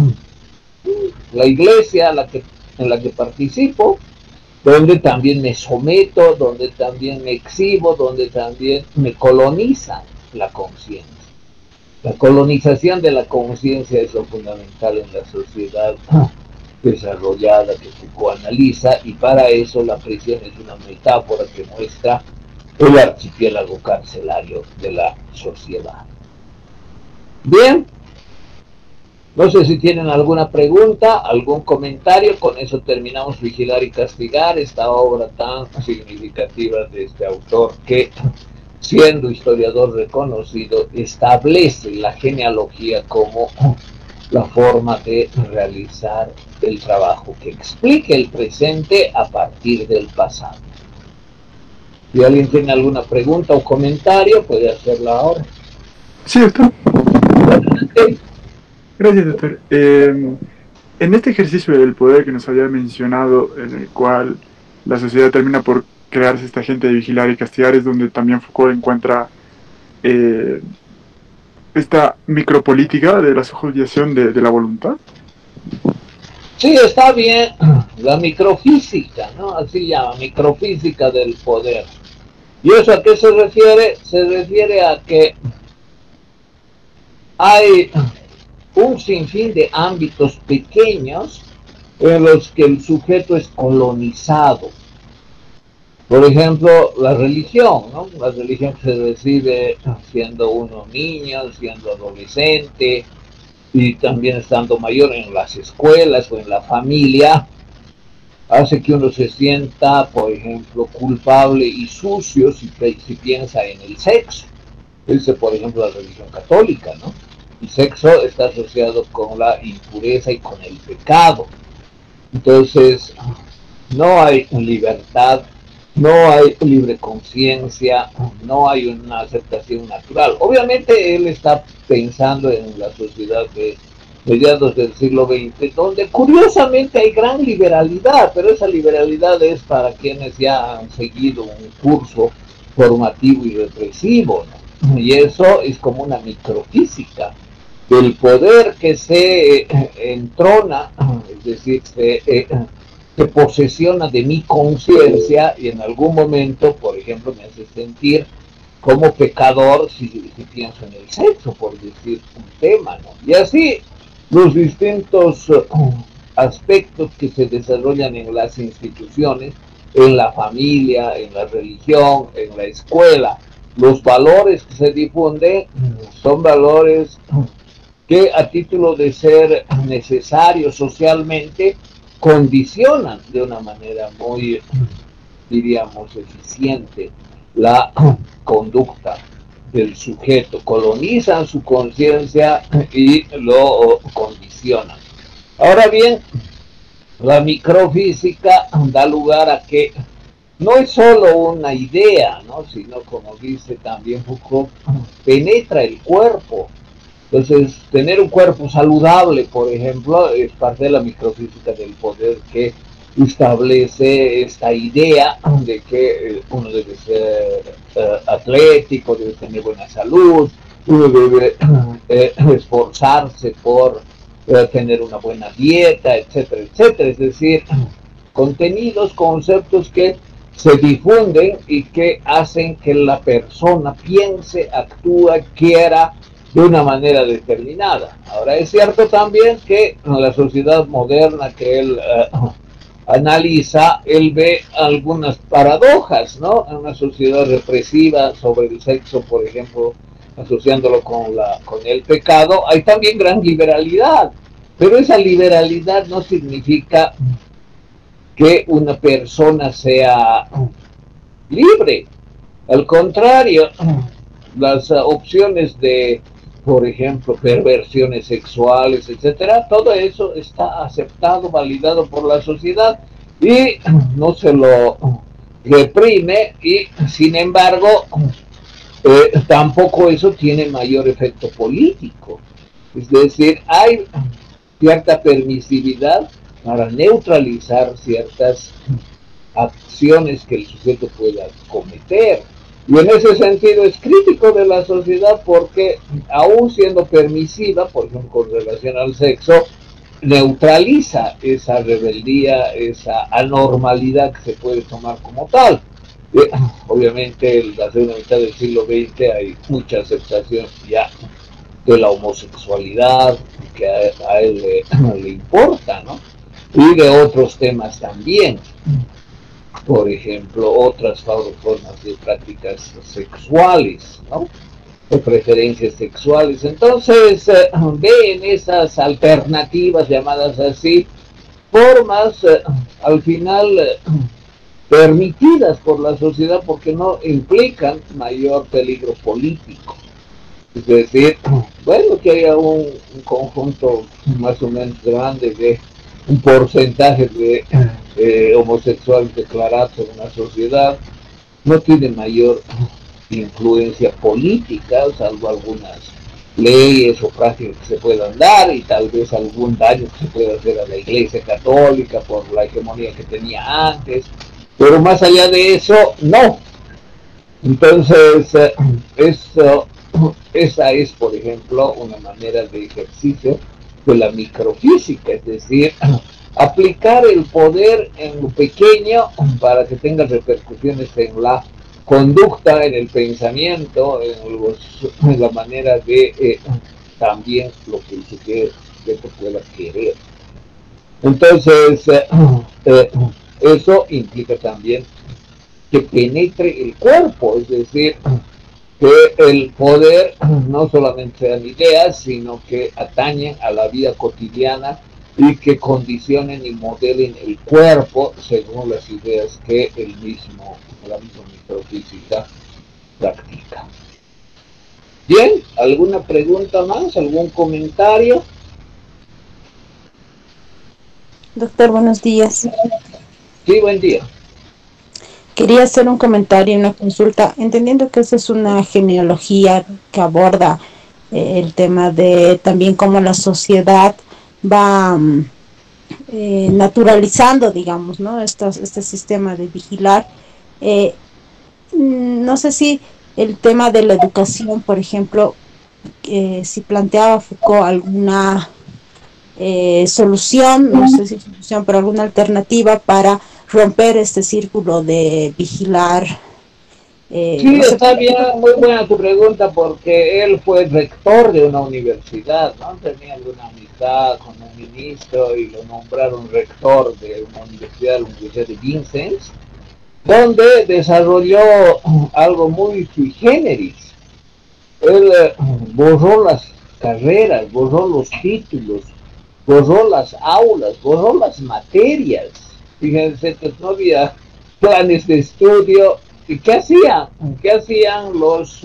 S1: la iglesia en la que participo, donde también me someto, donde también me exhibo, donde también me colonizan la conciencia. La colonización de la conciencia es lo fundamental en la sociedad desarrollada que Foucault analiza, y para eso la prisión es una metáfora que muestra el archipiélago carcelario de la sociedad. Bien, no sé si tienen alguna pregunta, algún comentario. Con eso terminamos Vigilar y Castigar, esta obra tan significativa de este autor que, siendo historiador reconocido, establece la genealogía como la forma de realizar el trabajo que explique el presente a partir del pasado. Si alguien tiene alguna pregunta o comentario, puede hacerla ahora.
S2: Sí, doctor. Gracias, doctor. En este ejercicio del poder que nos había mencionado, en el cual la sociedad termina por crearse esta gente de vigilar y castigar, es donde también Foucault encuentra esta micropolítica de la subjugación de la voluntad.
S1: Sí, está bien, la microfísica, ¿no? Así llama, microfísica del poder. ¿Y eso a qué se refiere? Se refiere a que hay un sinfín de ámbitos pequeños en los que el sujeto es colonizado. Por ejemplo, la religión, ¿no? La religión se recibe siendo uno niño, siendo adolescente, y también estando mayor en las escuelas o en la familia, hace que uno se sienta, por ejemplo, culpable y sucio si piensa en el sexo. Dice, por ejemplo, la religión católica, ¿no? El sexo está asociado con la impureza y con el pecado. Entonces, no hay libertad, no hay libre conciencia, no hay una aceptación natural. Obviamente él está pensando en la sociedad de mediados del siglo XX, donde curiosamente hay gran liberalidad, pero esa liberalidad es para quienes ya han seguido un curso formativo y represivo, ¿no? Y eso es como una microfísica del poder que se entrona, es decir, se posesiona de mi conciencia y en algún momento, por ejemplo, me hace sentir como pecador si pienso en el sexo, por decir un tema, ¿no? Y así los distintos aspectos que se desarrollan en las instituciones, en la familia, en la religión, en la escuela, los valores que se difunden son valores que a título de ser necesarios socialmente condicionan de una manera muy, diríamos, eficiente la conducta del sujeto, colonizan su conciencia y lo condicionan. Ahora bien, la microfísica da lugar a que no es solo una idea, ¿no? Sino, como dice también Foucault, penetra el cuerpo. Entonces, tener un cuerpo saludable, por ejemplo, es parte de la microfísica del poder que establece esta idea de que uno debe ser atlético, debe tener buena salud, uno debe esforzarse por tener una buena dieta, etcétera, etcétera. Es decir, contenidos, conceptos que se difunden y que hacen que la persona piense, actúe, quiera de una manera determinada. Ahora es cierto también que en la sociedad moderna que él analiza, él ve algunas paradojas, ¿no? En una sociedad represiva sobre el sexo, por ejemplo, asociándolo con el pecado, hay también gran liberalidad, pero esa liberalidad no significa que una persona sea libre. Al contrario, las opciones de, por ejemplo, perversiones sexuales, etcétera, todo eso está aceptado, validado por la sociedad y no se lo reprime y, sin embargo, tampoco eso tiene mayor efecto político. Es decir, hay cierta permisividad para neutralizar ciertas acciones que el sujeto pueda cometer. Y en ese sentido es crítico de la sociedad porque, aún siendo permisiva, por ejemplo, con relación al sexo, neutraliza esa rebeldía, esa anormalidad que se puede tomar como tal. Obviamente, en la segunda mitad del siglo XX hay mucha aceptación ya de la homosexualidad, que a él le importa, ¿no? Y de otros temas también. Por ejemplo, otras formas de prácticas sexuales, ¿no? De preferencias sexuales. Entonces, ve en esas alternativas, llamadas así, formas al final permitidas por la sociedad porque no implican mayor peligro político. Es decir, bueno, que haya un conjunto más o menos grande de un porcentaje de homosexuales declarados en una sociedad, no tiene mayor influencia política, salvo algunas leyes o prácticas que se puedan dar y tal vez algún daño que se pueda hacer a la Iglesia Católica por la hegemonía que tenía antes, pero más allá de eso, no. Entonces, esa es, por ejemplo, una manera de ejercicio de la microfísica, es decir, aplicar el poder en lo pequeño para que tenga repercusiones en la conducta, en el pensamiento, en la manera de también lo que el sujeto pueda querer. Entonces, eso implica también que penetre el cuerpo, es decir, que el poder no solamente sean ideas, sino que atañen a la vida cotidiana y que condicionen y modelen el cuerpo según las ideas que la misma microfísica practica. Bien, ¿alguna pregunta más? ¿Algún comentario?
S3: Doctor, buenos días.
S1: Sí, buen día.
S3: Quería hacer un comentario y una consulta, entendiendo que esa es una genealogía que aborda el tema de también cómo la sociedad va naturalizando, digamos, ¿no? Este sistema de vigilar. Eh, no sé si el tema de la educación, por ejemplo, si planteaba Foucault alguna solución, no sé si solución, pero alguna alternativa para romper este círculo de vigilar.
S1: Sí,
S3: No sé.
S1: está bien, muy buena tu pregunta, porque él fue rector de una universidad, ¿no? Tenía alguna amistad con un ministro y lo nombraron rector de una universidad, la Universidad de Vincennes, donde desarrolló algo muy sui generis. Él borró las carreras, borró los títulos, borró las aulas, borró las materias. Fíjense que no había planes de estudio. ¿Y qué hacían? ¿Qué hacían los...?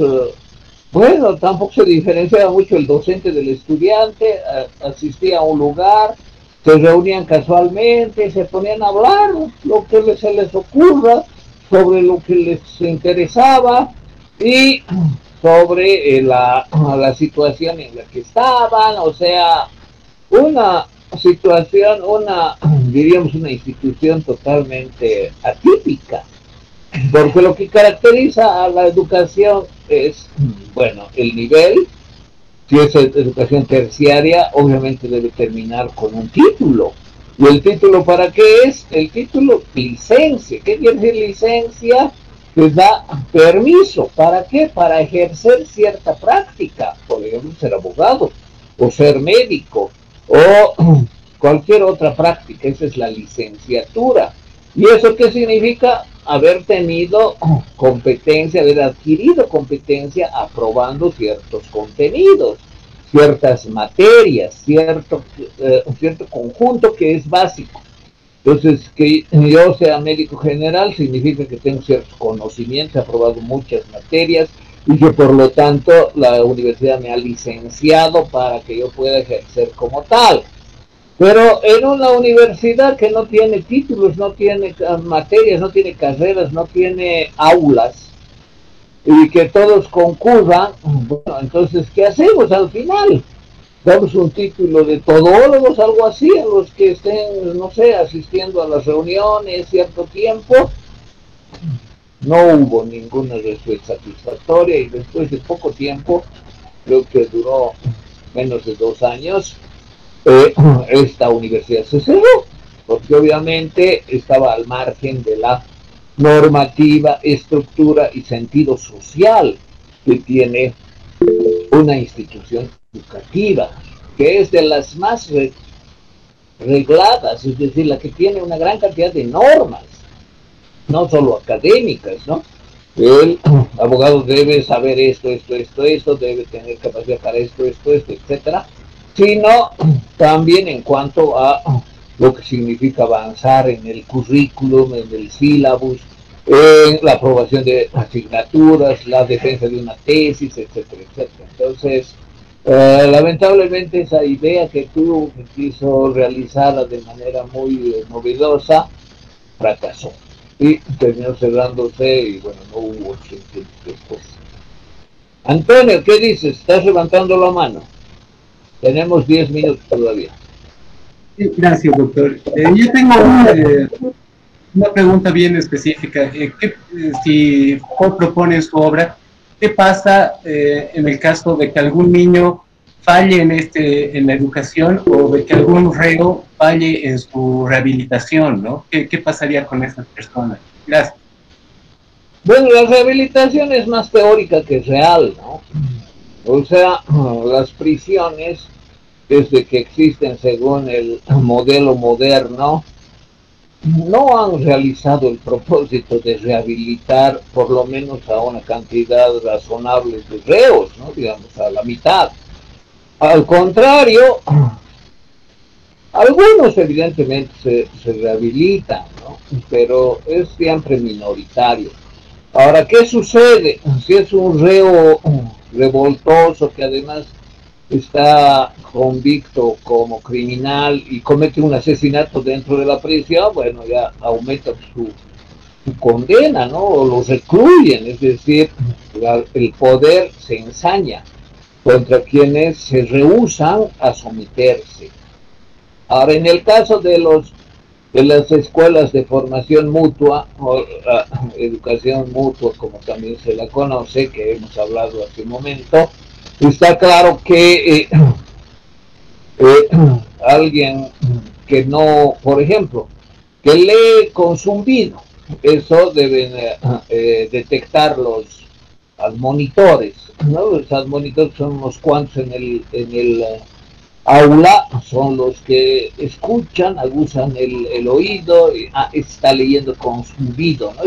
S1: Bueno, tampoco se diferenciaba mucho el docente del estudiante, asistía a un lugar, se reunían casualmente, se ponían a hablar lo que se les ocurra, sobre lo que les interesaba y sobre la situación en la que estaban, o sea, una situación, diríamos, una institución totalmente atípica, porque lo que caracteriza a la educación es, bueno, el nivel. Si es educación terciaria, obviamente debe terminar con un título. ¿Y el título para qué es? El título licencia. ¿Qué quiere decir licencia? Les da permiso. ¿Para qué? Para ejercer cierta práctica. Por ejemplo, ser abogado, o ser médico, o cualquier otra práctica. Esa es la licenciatura. ¿Y eso qué significa? Haber tenido competencia, haber adquirido competencia aprobando ciertos contenidos, ciertas materias, cierto conjunto que es básico. Entonces, que yo sea médico general significa que tengo ciertos conocimientos, he aprobado muchas materias y que por lo tanto la universidad me ha licenciado para que yo pueda ejercer como tal. Pero en una universidad que no tiene títulos, no tiene materias, no tiene carreras, no tiene aulas, y que todos concurran, bueno, entonces, ¿qué hacemos al final? Damos un título de todólogos, algo así, a los que estén, no sé, asistiendo a las reuniones cierto tiempo. No hubo ninguna respuesta satisfactoria y después de poco tiempo, creo que duró menos de 2 años, esta universidad se cerró, porque obviamente estaba al margen de la normativa, estructura y sentido social que tiene una institución educativa, que es de las más regladas, es decir, la que tiene una gran cantidad de normas, no solo académicas, ¿no? El abogado debe saber esto, debe tener capacidad para esto, etcétera, sino también en cuanto a lo que significa avanzar en el currículum, en el sílabus, en la aprobación de asignaturas, la defensa de una tesis, etcétera, etcétera. Entonces, lamentablemente esa idea que tuvo, que quiso realizarla de manera muy novedosa, fracasó y terminó cerrándose y bueno, no hubo sentido después. Antonio, ¿qué dices? ¿Estás levantando la mano? Tenemos 10 minutos todavía.
S4: Gracias, doctor. Yo tengo una pregunta bien específica. Si Foucault propone en su obra, ¿qué pasa en el caso de que algún niño falle en la educación o de que algún reo falle en su rehabilitación, ¿no? ¿Qué pasaría con esas personas? Gracias.
S1: Bueno, la rehabilitación es más teórica que real, ¿no? O sea, las prisiones, desde que existen según el modelo moderno, no han realizado el propósito de rehabilitar por lo menos a una cantidad razonable de reos, ¿no? Digamos, a la mitad. Al contrario, algunos evidentemente se rehabilitan, ¿no? Pero es siempre minoritario. Ahora, ¿qué sucede? Si es un reo revoltoso que además está convicto como criminal y comete un asesinato dentro de la prisión, bueno, ya aumenta su condena, ¿no? O lo recluyen, es decir, el poder se ensaña contra quienes se rehúsan a someterse. Ahora, en el caso de las escuelas de formación mutua o educación mutua, como también se la conoce, que hemos hablado hace un momento, está claro que alguien que no, por ejemplo, que lee con zumbido, eso deben detectar los admonitores, ¿no? Los admonitores son unos cuantos en el aula, son los que escuchan, aguzan el oído, y, está leyendo con zumbido, ¿no?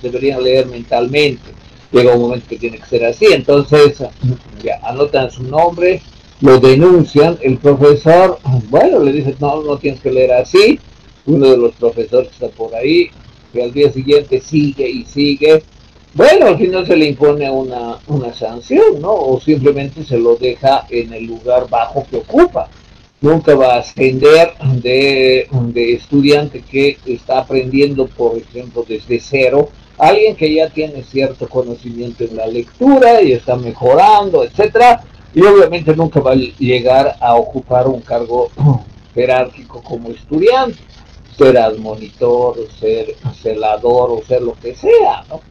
S1: Deberían leer mentalmente. Llega un momento que tiene que ser así, entonces ya anotan su nombre, lo denuncian, el profesor, bueno, le dice, no, no tienes que leer así, uno de los profesores está por ahí, que al día siguiente sigue y sigue, bueno, al final se le impone una sanción, ¿no? O simplemente se lo deja en el lugar bajo que ocupa. Nunca va a ascender de estudiante que está aprendiendo, por ejemplo, desde cero, alguien que ya tiene cierto conocimiento en la lectura y está mejorando, etcétera, y obviamente nunca va a llegar a ocupar un cargo jerárquico como estudiante, ser admonitor, ser celador o ser lo que sea, ¿no?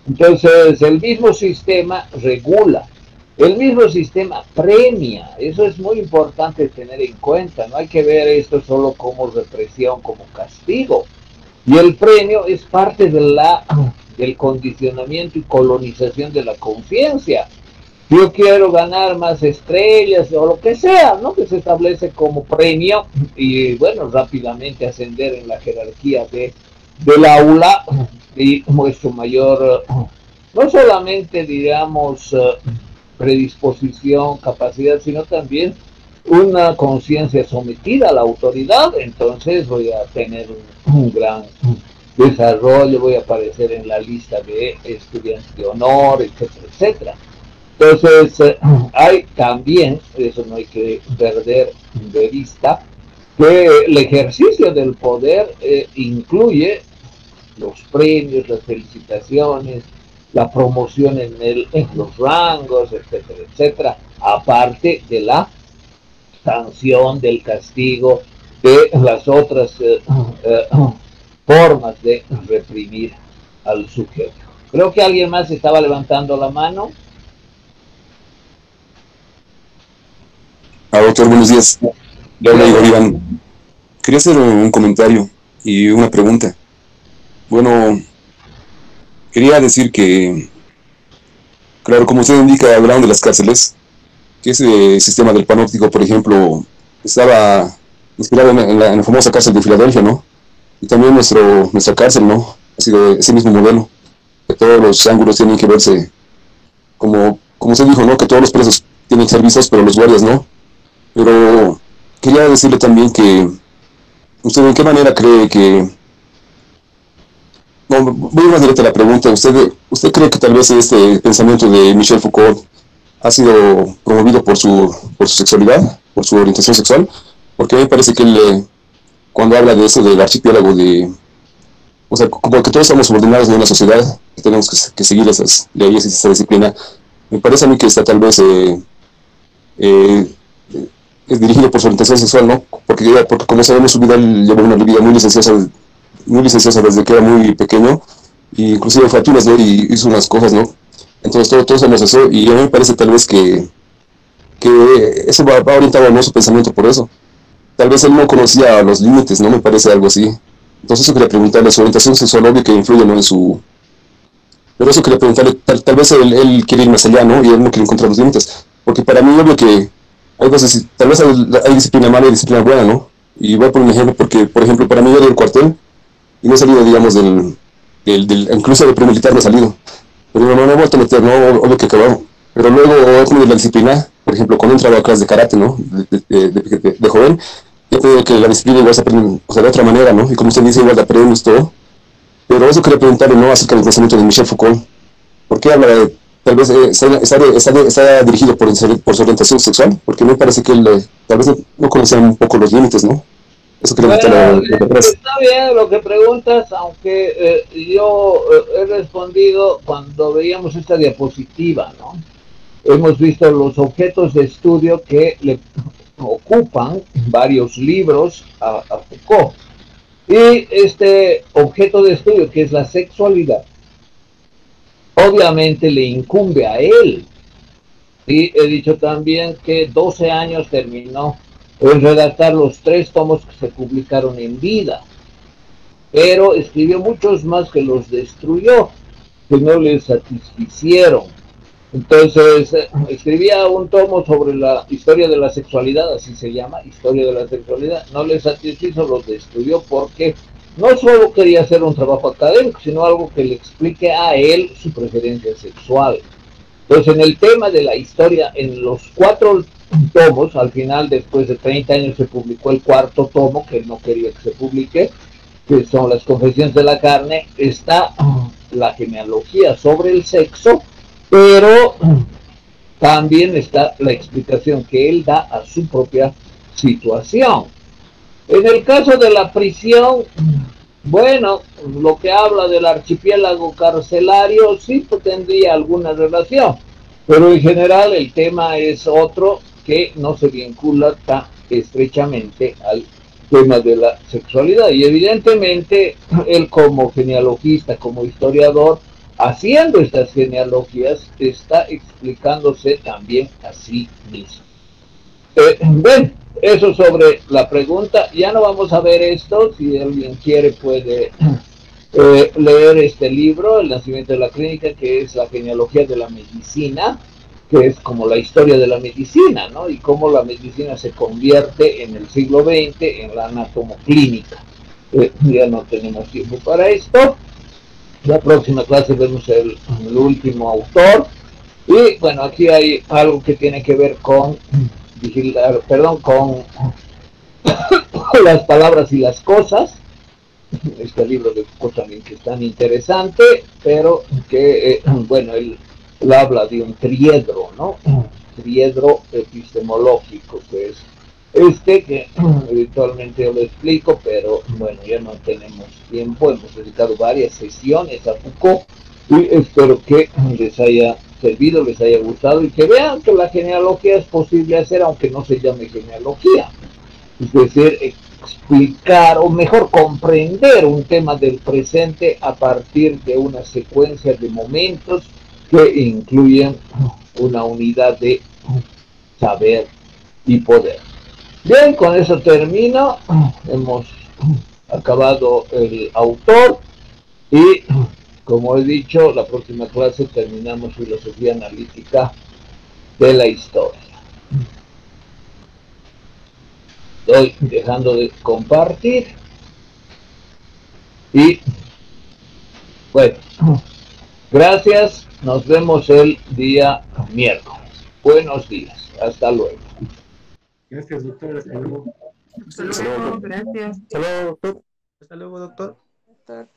S1: Entonces, el mismo sistema regula, el mismo sistema premia, eso es muy importante tener en cuenta, no hay que ver esto solo como represión, como castigo, y el premio es parte del condicionamiento y colonización de la conciencia. Yo quiero ganar más estrellas o lo que sea, ¿no? Que se establece como premio y, bueno, rápidamente ascender en la jerarquía del aula y muestro mayor, no solamente, digamos, predisposición, capacidad, sino también una conciencia sometida a la autoridad, entonces voy a tener un gran desarrollo, voy a aparecer en la lista de estudiantes de honor, etcétera, etcétera. Entonces, hay también, eso no hay que perder de vista, que el ejercicio del poder incluye los premios, las felicitaciones, la promoción en los rangos, etcétera, etcétera, aparte de la sanción, del castigo, de las otras formas de reprimir al sujeto. Creo que alguien más estaba levantando la mano.
S5: Doctor, buenos días. Le habla Igor Iván. Quería hacer un comentario y una pregunta. Bueno, quería decir que, claro, como usted indica, hablaron de las cárceles, que ese sistema del panóptico, por ejemplo, estaba inspirado en la famosa cárcel de Filadelfia, ¿no? Y también nuestra cárcel, ¿no? Ha sido ese mismo modelo, que todos los ángulos tienen que verse, como usted dijo, ¿no? Que todos los presos tienen que ser vistos, pero los guardias no. Pero quería decirle también que, ¿usted en qué manera cree que... No, voy a ir más directa a la pregunta. ¿Usted cree que tal vez este pensamiento de Michel Foucault ha sido promovido por su sexualidad, por su orientación sexual? Porque a mí me parece que él, cuando habla de eso, del archipiélago de... O sea, como que todos estamos subordinados de una sociedad, que tenemos que seguir esas leyes y esa disciplina, me parece a mí que está tal vez... es dirigido por su orientación sexual, ¿no? Porque como sabemos, su vida llevó una vida muy licenciosa desde que era muy pequeño, y inclusive fue a Túnez, ¿no? Y hizo unas cosas, ¿no? Entonces todos somos eso, y a mí me parece tal vez que eso va orientado, ¿no?, su pensamiento por eso. Tal vez él no conocía los límites, ¿no? Me parece algo así. Entonces eso quería preguntarle, su orientación sexual, obvio que influye, ¿no?, en su... Pero eso quería preguntarle, tal vez él quiere ir más allá, ¿no? Y él no quiere encontrar los límites. Porque para mí, obvio que hay cosas, tal vez hay disciplina mala y disciplina buena, ¿no? Y voy a poner un ejemplo, porque, por ejemplo, para mí el cuartel y no he salido, digamos, incluso del premilitar no he salido. Pero no he vuelto a meter, ¿no? Obvio que acabado. Pero luego he tenido la disciplina, por ejemplo, cuando he entrado a clases de karate, ¿no? De joven, he tenido que la disciplina igual se aprende, o sea, de otra manera, ¿no? Y como usted dice, igual aprendes todo. Pero eso quería preguntarle, ¿no? Acerca del pensamiento de Michel Foucault. ¿Por qué habla de, tal vez, está dirigido por su orientación sexual? Porque me parece que él, tal vez no conocía un poco los límites, ¿no? Eso quería preguntarle.
S1: Está bien lo que preguntas, aunque yo he respondido cuando veíamos esta diapositiva, ¿no? Hemos visto los objetos de estudio que le ocupan varios libros a Foucault. Y este objeto de estudio, que es la sexualidad, obviamente le incumbe a él. Y he dicho también que 12 años terminó en redactar los 3 tomos que se publicaron en vida, pero escribió muchos más que los destruyó, que no le satisficieron. Entonces escribía un tomo sobre la historia de la sexualidad, así se llama, historia de la sexualidad. No le satisfizo, lo destruyó porque no solo quería hacer un trabajo académico, sino algo que le explique a él su preferencia sexual. Entonces, en el tema de la historia, en los 4 tomos, al final, después de 30 años, se publicó el 4º tomo, que él no quería que se publique, que son las Confesiones de la Carne. Está la genealogía sobre el sexo, pero también está la explicación que él da a su propia situación. En el caso de la prisión, bueno, lo que habla del archipiélago carcelario sí tendría alguna relación, pero en general el tema es otro que no se vincula tan estrechamente al tema de la sexualidad. Y evidentemente él, como genealogista, como historiador, haciendo estas genealogías, está explicándose también a sí mismo. Bueno, eso sobre la pregunta. Ya no vamos a ver esto. Si alguien quiere puede leer este libro, El nacimiento de la clínica, que es la genealogía de la medicina, que es como la historia de la medicina, ¿no? Y cómo la medicina se convierte en el siglo XX en la anatomoclínica. Ya no tenemos tiempo para esto. La próxima clase vemos el último autor. Y bueno, aquí hay algo que tiene que ver con vigilar, perdón, con las palabras y las cosas. Este libro de Foucault también, que es tan interesante, pero que, bueno, él habla de un triedro, ¿no? Triedro epistemológico, que es que eventualmente yo lo explico, pero bueno, ya no tenemos tiempo. Hemos dedicado varias sesiones a Foucault y espero que les haya servido, les haya gustado y que vean que la genealogía es posible hacer aunque no se llame genealogía. Es decir, explicar o mejor comprender un tema del presente a partir de una secuencia de momentos que incluyen una unidad de saber y poder. Bien, con eso termino. Hemos acabado el autor y, como he dicho, la próxima clase terminamos filosofía analítica de la historia. Estoy dejando de compartir y bueno, gracias, nos vemos el día miércoles. Buenos días, hasta luego.
S4: Gracias, doctor. Hasta luego.
S6: Hasta luego, gracias.
S7: Hasta luego, doctor. Hasta luego, doctor.
S3: Doctor.